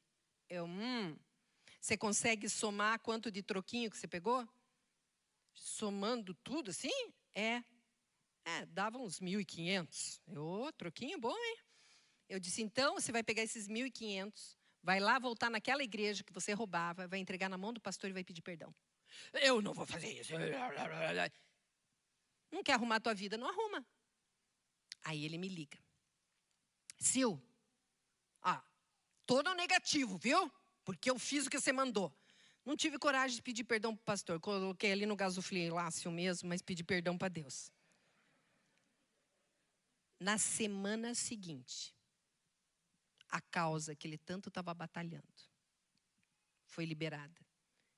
Você consegue somar quanto de troquinho que você pegou? Somando tudo assim? Dava uns 1.500. Troquinho bom, hein? Eu disse, então, você vai pegar esses 1.500, vai lá voltar naquela igreja que você roubava, vai entregar na mão do pastor e vai pedir perdão. Eu não vou fazer isso. Não quer arrumar a tua vida? Não arruma. Aí ele me liga. Sil, tô no negativo, viu? Porque eu fiz o que você mandou. Não tive coragem de pedir perdão para o pastor. Coloquei ali no gasofilácio mesmo, mas pedi perdão para Deus. Na semana seguinte, a causa que ele tanto estava batalhando foi liberada.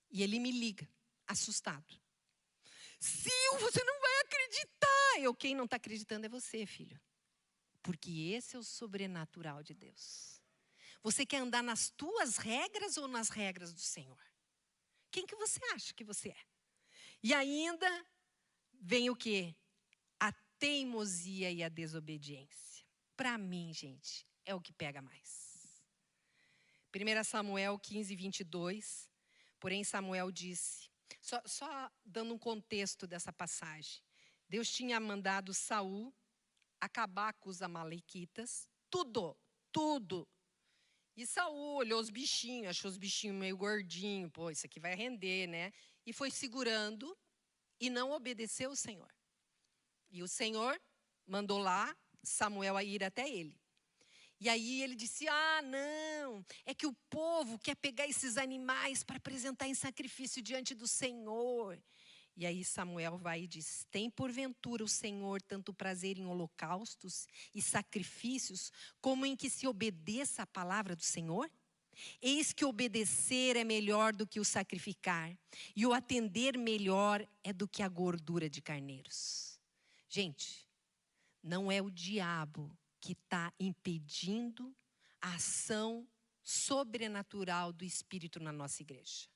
E ele me liga, assustado. Sil, você não vai acreditar. Quem não está acreditando é você, filho. Porque esse é o sobrenatural de Deus. Você quer andar nas tuas regras ou nas regras do Senhor? Quem que você acha que você é? E ainda vem o quê? A teimosia e a desobediência. Para mim, gente, é o que pega mais. 1 Samuel 15, 22. Porém, Samuel disse... Só dando um contexto dessa passagem. Deus tinha mandado Saul acabar com os amalequitas. Tudo. E Saul olhou os bichinhos, achou os bichinhos meio gordinhos. Pô, isso aqui vai render, né? E foi segurando e não obedeceu o Senhor. E o Senhor mandou lá Samuel a ir até ele. E aí ele disse, não, é que o povo quer pegar esses animais para apresentar em sacrifício diante do Senhor. E aí Samuel vai e diz, tem porventura o Senhor tanto prazer em holocaustos e sacrifícios, como em que se obedeça a palavra do Senhor? Eis que obedecer é melhor do que o sacrificar, e o atender melhor é do que a gordura de carneiros. Gente, não é o diabo que está impedindo a ação sobrenatural do Espírito na nossa igreja.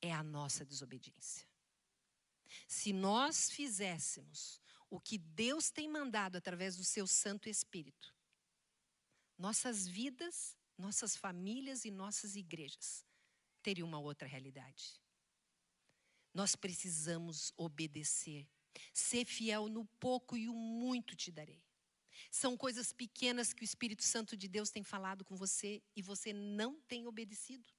É a nossa desobediência. Se nós fizéssemos o que Deus tem mandado através do seu Santo Espírito, nossas vidas, nossas famílias e nossas igrejas teriam uma outra realidade. Nós precisamos obedecer. Ser fiel no pouco e o muito te darei. São coisas pequenas que o Espírito Santo de Deus tem falado com você e você não tem obedecido.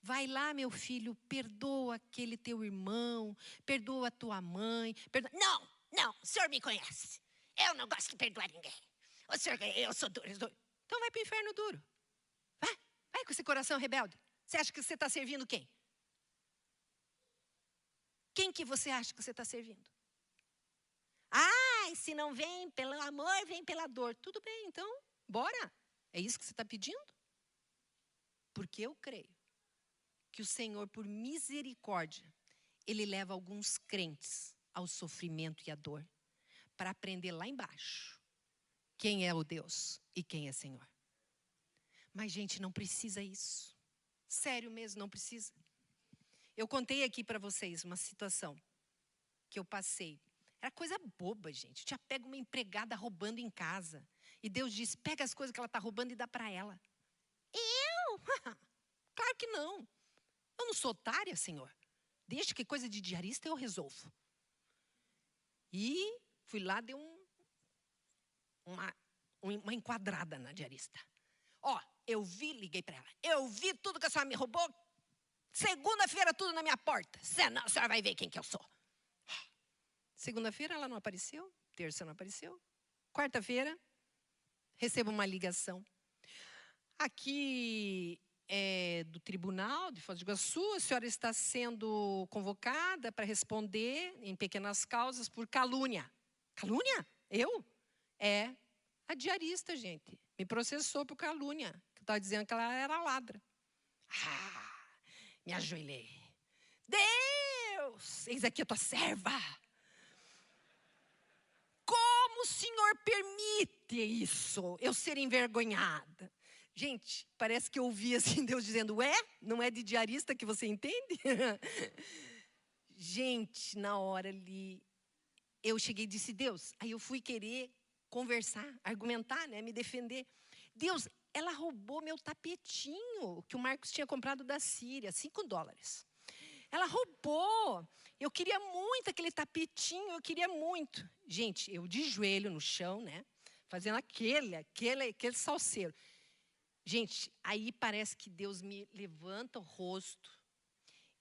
Vai lá, meu filho, perdoa aquele teu irmão, perdoa a tua mãe. Não, não, o senhor me conhece. Eu não gosto de perdoar ninguém. O senhor, eu sou duro. Então vai para o inferno duro. Vai com esse coração rebelde. Você acha que você está servindo quem? Quem que você acha que você está servindo? Ah, se não vem pelo amor, vem pela dor. Tudo bem, então, bora. É isso que você está pedindo? Porque eu creio que o Senhor, por misericórdia, Ele leva alguns crentes ao sofrimento e à dor para aprender lá embaixo quem é o Deus e quem é Senhor. Mas, gente, não precisa isso. Sério mesmo, não precisa. Eu contei aqui para vocês uma situação que eu passei. Era coisa boba, gente. Eu tinha pego uma empregada roubando em casa. E Deus disse, pega as coisas que ela está roubando e dá para ela. Eu? Claro que não. Eu não sou otária, Senhor. Deixa que coisa de diarista eu resolvo. E fui lá, dei uma enquadrada na diarista. Ó, eu vi, liguei para ela. Eu vi tudo que a senhora me roubou. Segunda-feira tudo na minha porta. Senão a senhora vai ver quem que eu sou. Segunda-feira ela não apareceu. Terça não apareceu. Quarta-feira, recebo uma ligação. Aqui do Tribunal de Foz do Iguaçu, a senhora está sendo convocada para responder em pequenas causas por calúnia. Calúnia? Eu? É a diarista, gente. Me processou por calúnia. Que estava dizendo que ela era ladra. Me ajoelhei. Deus, eis aqui a tua serva. Como o Senhor permite isso? Eu ser envergonhada. Gente, parece que eu ouvi assim Deus dizendo, não é de diarista que você entende? Gente, na hora ali, eu cheguei e disse, Deus, aí eu fui querer conversar, argumentar, né, me defender. Deus, ela roubou meu tapetinho, que o Marcos tinha comprado da Síria, $5. Ela roubou. Eu queria muito aquele tapetinho, eu queria muito. Gente, eu de joelho no chão, né, fazendo aquele salseiro. Gente, aí parece que Deus me levanta o rosto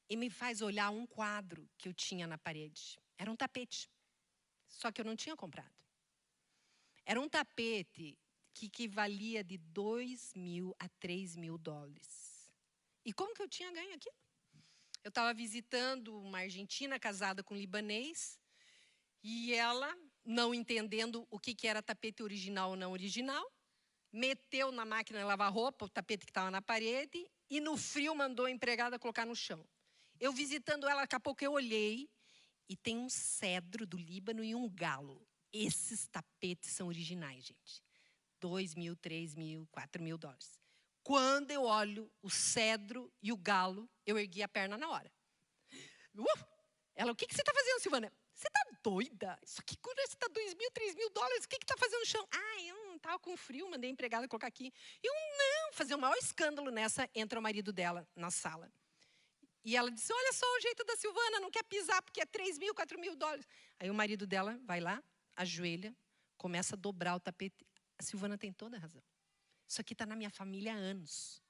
e me faz olhar um quadro que eu tinha na parede. Era um tapete, só que eu não tinha comprado. Era um tapete que equivalia de $2.000 a $3.000. E como que eu tinha ganho aquilo? Eu estava visitando uma argentina casada com um libanês e ela, não entendendo o que era tapete original ou não original, meteu na máquina de lavar roupa o tapete que estava na parede e no frio mandou a empregada colocar no chão. Eu visitando ela, daqui a pouco eu olhei e tem um cedro do Líbano e um galo. Esses tapetes são originais, gente. $2.000, $3.000, $4.000. Quando eu olho o cedro e o galo, eu ergui a perna na hora. Ela, o que você está fazendo, Silvana? Você está doida? Isso aqui custa $2.000, $3.000. O que está fazendo no chão? Eu não estava com frio, mandei a empregada colocar aqui. Eu não, fazer o maior escândalo nessa, entra o marido dela na sala. E ela disse, olha só o jeito da Silvana, não quer pisar porque é $3.000, $4.000. Aí o marido dela vai lá, ajoelha, começa a dobrar o tapete. A Silvana tem toda a razão. Isso aqui está na minha família há anos.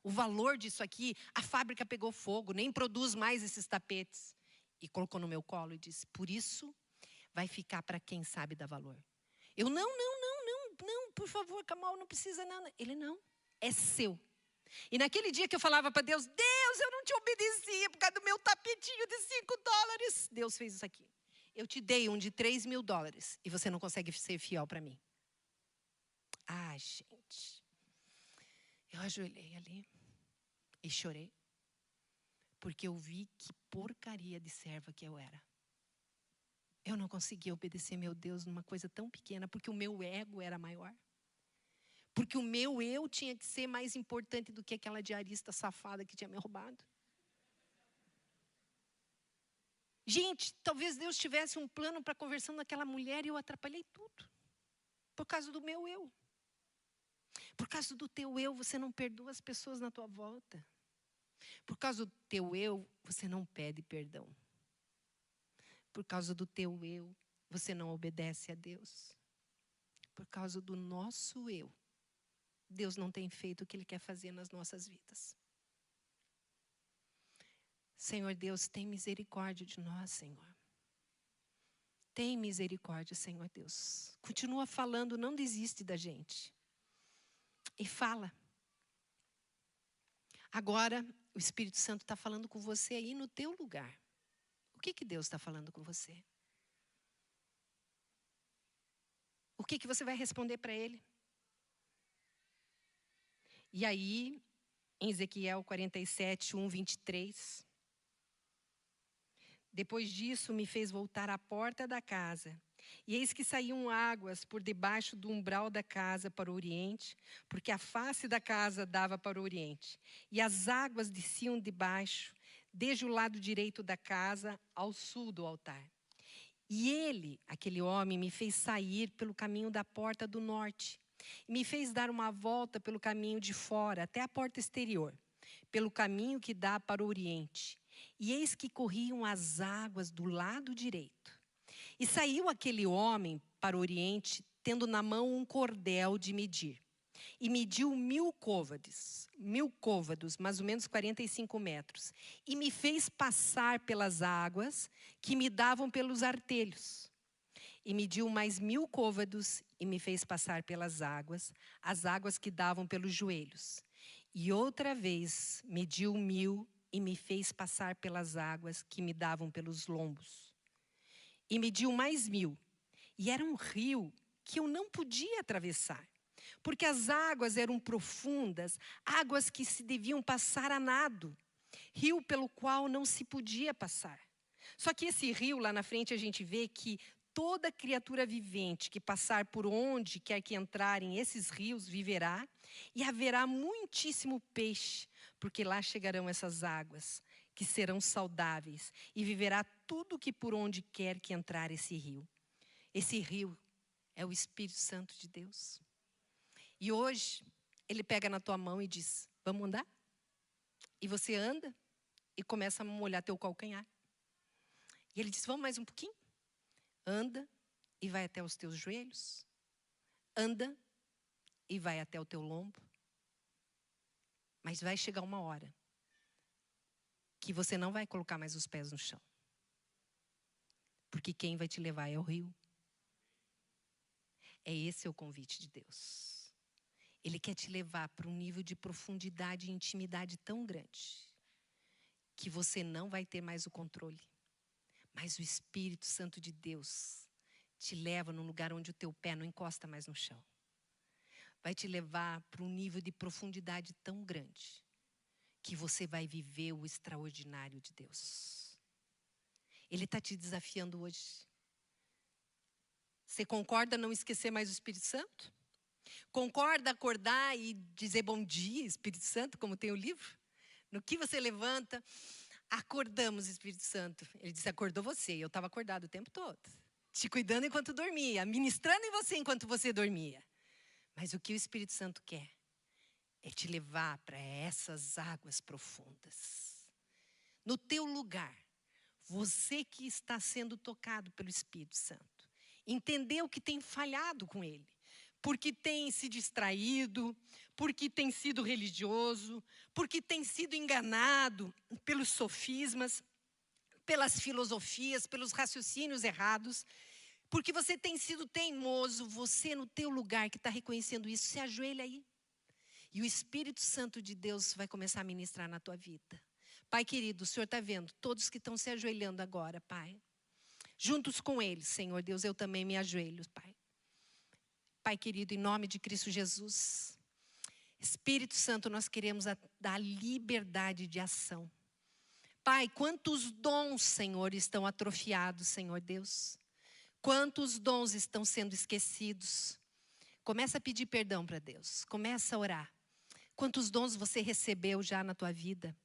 O valor disso aqui, a fábrica pegou fogo, nem produz mais esses tapetes. E colocou no meu colo e disse, por isso vai ficar para quem sabe dar valor. Eu, não, por favor, Kamal, não precisa não. Ele, não, é seu. E naquele dia que eu falava para Deus, Deus, eu não te obedecia por causa do meu tapetinho de $5. Deus fez isso aqui. Eu te dei um de $3.000 e você não consegue ser fiel para mim. Gente. Eu ajoelhei ali e chorei. Porque eu vi que porcaria de serva que eu era. Eu não conseguia obedecer meu Deus numa coisa tão pequena, porque o meu ego era maior. Porque o meu eu tinha que ser mais importante do que aquela diarista safada que tinha me roubado. Gente, talvez Deus tivesse um plano para conversando com aquela mulher e eu atrapalhei tudo. Por causa do meu eu. Por causa do teu eu, você não perdoa as pessoas na tua volta. Por causa do teu eu, você não pede perdão. Por causa do teu eu, você não obedece a Deus. Por causa do nosso eu, Deus não tem feito o que Ele quer fazer nas nossas vidas. Senhor Deus, tem misericórdia de nós, Senhor. Tem misericórdia, Senhor Deus. Continua falando, não desiste da gente. E fala. Agora, o Espírito Santo está falando com você aí no teu lugar. O que Deus está falando com você? O que você vai responder para Ele? E aí, em Ezequiel 47, 1, 23. Depois disso, me fez voltar à porta da casa. E eis que saíam águas por debaixo do umbral da casa para o oriente, porque a face da casa dava para o oriente. E as águas desciam de baixo, desde o lado direito da casa ao sul do altar. E ele, aquele homem, me fez sair pelo caminho da porta do norte. E me fez dar uma volta pelo caminho de fora, até a porta exterior, pelo caminho que dá para o oriente. E eis que corriam as águas do lado direito. E saiu aquele homem para o oriente, tendo na mão um cordel de medir. E mediu 1000 côvados, 1000 côvados, mais ou menos 45 metros. E me fez passar pelas águas que me davam pelos artelhos. E mediu mais 1000 côvados e me fez passar pelas águas, as águas que davam pelos joelhos. E outra vez mediu 1000 e me fez passar pelas águas que me davam pelos lombos. E mediu mais 1000. E era um rio que eu não podia atravessar, porque as águas eram profundas, águas que se deviam passar a nado, rio pelo qual não se podia passar. Só que esse rio, lá na frente, a gente vê que toda criatura vivente que passar por onde quer que entrarem esses rios viverá, e haverá muitíssimo peixe, porque lá chegarão essas águas, que serão saudáveis, e viverá tudo que por onde quer que entrar esse rio. Esse rio é o Espírito Santo de Deus. E hoje, Ele pega na tua mão e diz, vamos andar? E você anda e começa a molhar teu calcanhar. E Ele diz, vamos mais um pouquinho? Anda e vai até os teus joelhos. Anda e vai até o teu lombo. Mas vai chegar uma hora que você não vai colocar mais os pés no chão. Porque quem vai te levar é o rio. É esse o convite de Deus. Ele quer te levar para um nível de profundidade e intimidade tão grande que você não vai ter mais o controle. Mas o Espírito Santo de Deus te leva num lugar onde o teu pé não encosta mais no chão. Vai te levar para um nível de profundidade tão grande que você vai viver o extraordinário de Deus. Ele está te desafiando hoje. Você concorda não esquecer mais o Espírito Santo? Concorda acordar e dizer bom dia, Espírito Santo, como tem o livro? No que você levanta, acordamos, Espírito Santo. Ele disse, acordou você. Eu estava acordado o tempo todo. Te cuidando enquanto dormia, ministrando em você enquanto você dormia. Mas o que o Espírito Santo quer é te levar para essas águas profundas. No teu lugar, você que está sendo tocado pelo Espírito Santo, entendeu que tem falhado com Ele, porque tem se distraído, porque tem sido religioso, porque tem sido enganado pelos sofismas, pelas filosofias, pelos raciocínios errados, porque você tem sido teimoso, você no teu lugar que está reconhecendo isso, se ajoelha aí. E o Espírito Santo de Deus vai começar a ministrar na tua vida. Pai querido, o Senhor está vendo todos que estão se ajoelhando agora, Pai. Juntos com eles, Senhor Deus, eu também me ajoelho, Pai. Pai querido, em nome de Cristo Jesus, Espírito Santo, nós queremos dar liberdade de ação. Pai, quantos dons, Senhor, estão atrofiados, Senhor Deus? Quantos dons estão sendo esquecidos? Começa a pedir perdão para Deus. Começa a orar. Quantos dons você recebeu já na tua vida?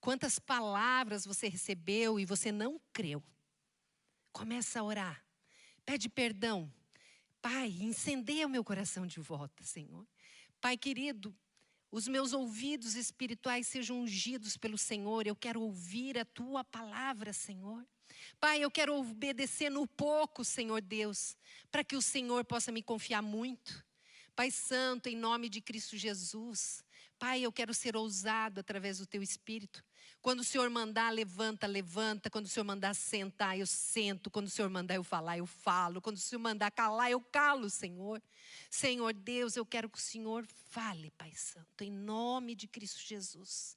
Quantas palavras você recebeu e você não creu? Começa a orar. Pede perdão. Pai, incendeia o meu coração de volta, Senhor. Pai querido, os meus ouvidos espirituais sejam ungidos pelo Senhor. Eu quero ouvir a tua palavra, Senhor. Pai, eu quero obedecer no pouco, Senhor Deus, para que o Senhor possa me confiar muito. Pai Santo, em nome de Cristo Jesus, Pai, eu quero ser ousado através do Teu Espírito. Quando o Senhor mandar, levanta, levanta. Quando o Senhor mandar sentar, eu sento. Quando o Senhor mandar eu falar, eu falo. Quando o Senhor mandar calar, eu calo, Senhor. Senhor Deus, eu quero que o Senhor fale, Pai Santo, em nome de Cristo Jesus.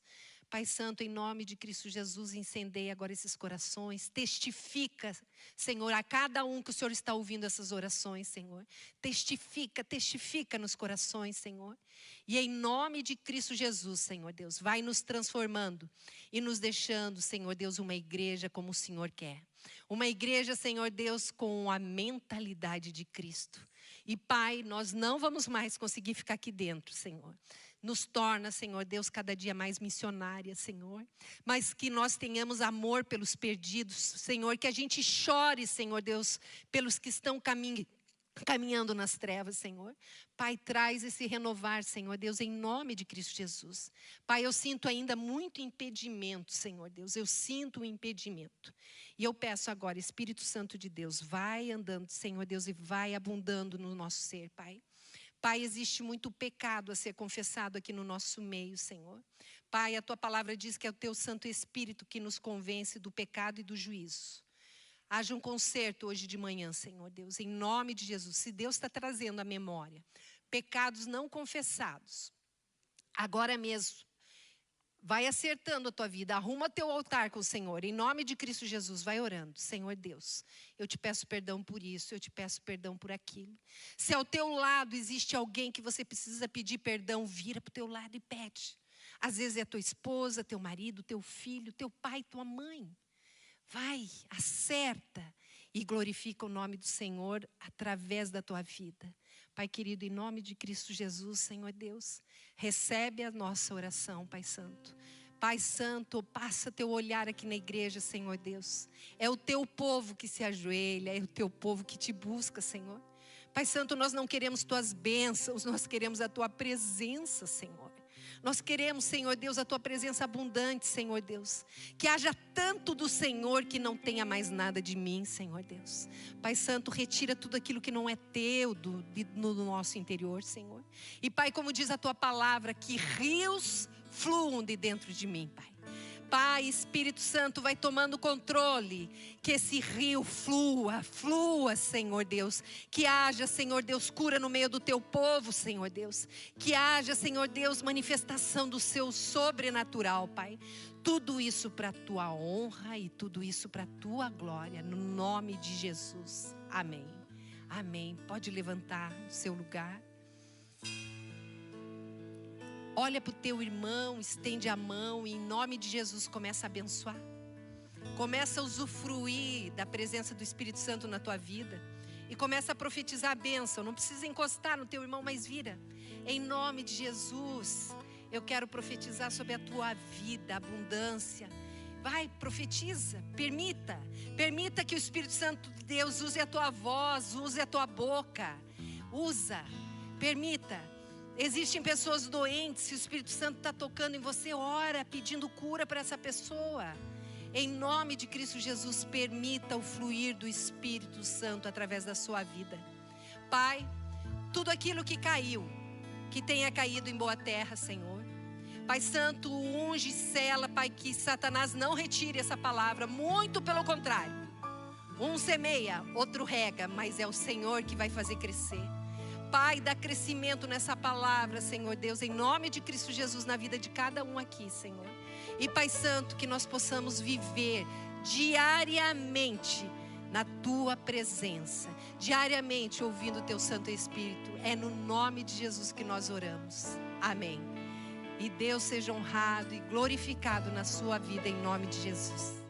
Pai Santo, em nome de Cristo Jesus, incendeia agora esses corações. Testifica, Senhor, a cada um que o Senhor está ouvindo essas orações, Senhor. Testifica nos corações, Senhor. E em nome de Cristo Jesus, Senhor Deus, vai nos transformando e nos deixando, Senhor Deus, uma igreja como o Senhor quer. Uma igreja, Senhor Deus, com a mentalidade de Cristo. E Pai, nós não vamos mais conseguir ficar aqui dentro, Senhor. Nos torna, Senhor Deus, cada dia mais missionária, Senhor. Mas que nós tenhamos amor pelos perdidos, Senhor. Que a gente chore, Senhor Deus, pelos que estão caminhando nas trevas, Senhor. Pai, traz esse renovar, Senhor Deus, em nome de Cristo Jesus. Pai, eu sinto ainda muito impedimento, Senhor Deus. Eu sinto um impedimento. E eu peço agora, Espírito Santo de Deus, vai andando, Senhor Deus, e vai abundando no nosso ser, Pai. Pai, existe muito pecado a ser confessado aqui no nosso meio, Senhor. Pai, a Tua palavra diz que é o Teu Santo Espírito que nos convence do pecado e do juízo. Haja um conserto hoje de manhã, Senhor Deus, em nome de Jesus. Se Deus está trazendo à memória pecados não confessados, agora mesmo, vai acertando a tua vida, arruma teu altar com o Senhor, em nome de Cristo Jesus, vai orando. Senhor Deus, eu te peço perdão por isso, eu te peço perdão por aquilo. Se ao teu lado existe alguém que você precisa pedir perdão, vira para o teu lado e pede. Às vezes é tua esposa, teu marido, teu filho, teu pai, tua mãe. Vai, acerta e glorifica o nome do Senhor através da tua vida. Pai querido, em nome de Cristo Jesus, Senhor Deus, recebe a nossa oração, Pai Santo. Pai Santo, passa teu olhar aqui na igreja, Senhor Deus. É o teu povo que se ajoelha, é o teu povo que te busca, Senhor. Pai Santo, nós não queremos tuas bênçãos, nós queremos a tua presença, Senhor. Nós queremos, Senhor Deus, a Tua presença abundante, Senhor Deus. Que haja tanto do Senhor que não tenha mais nada de mim, Senhor Deus. Pai Santo, retira tudo aquilo que não é Teu no nosso interior, Senhor. E Pai, como diz a Tua palavra, que rios fluam de dentro de mim, Pai. Pai, Espírito Santo, vai tomando controle, que esse rio flua, Senhor Deus. Que haja, Senhor Deus, cura no meio do teu povo, Senhor Deus. Que haja, Senhor Deus, manifestação do seu sobrenatural, Pai. Tudo isso para a tua honra e tudo isso para a tua glória, no nome de Jesus. Amém. Amém. Pode levantar do seu lugar. Olha para o teu irmão, estende a mão e em nome de Jesus começa a abençoar. Começa a usufruir da presença do Espírito Santo na tua vida. E começa a profetizar a bênção. Não precisa encostar no teu irmão, mas vira. Em nome de Jesus, eu quero profetizar sobre a tua vida, abundância. Vai, profetiza, permita que o Espírito Santo de Deus use a tua voz, use a tua boca. Permita. Existem pessoas doentes, se o Espírito Santo está tocando em você, ora, pedindo cura para essa pessoa. Em nome de Cristo Jesus, permita o fluir do Espírito Santo através da sua vida. Pai, tudo aquilo que caiu, que tenha caído em boa terra, Senhor. Pai Santo, unge e sela, Pai, que Satanás não retire essa palavra, muito pelo contrário. Um semeia, outro rega, mas é o Senhor que vai fazer crescer. Pai, dá crescimento nessa palavra, Senhor Deus, em nome de Cristo Jesus, na vida de cada um aqui, Senhor. E Pai Santo, que nós possamos viver diariamente na Tua presença, diariamente ouvindo o Teu Santo Espírito. É no nome de Jesus que nós oramos. Amém. E Deus seja honrado e glorificado na sua vida, em nome de Jesus.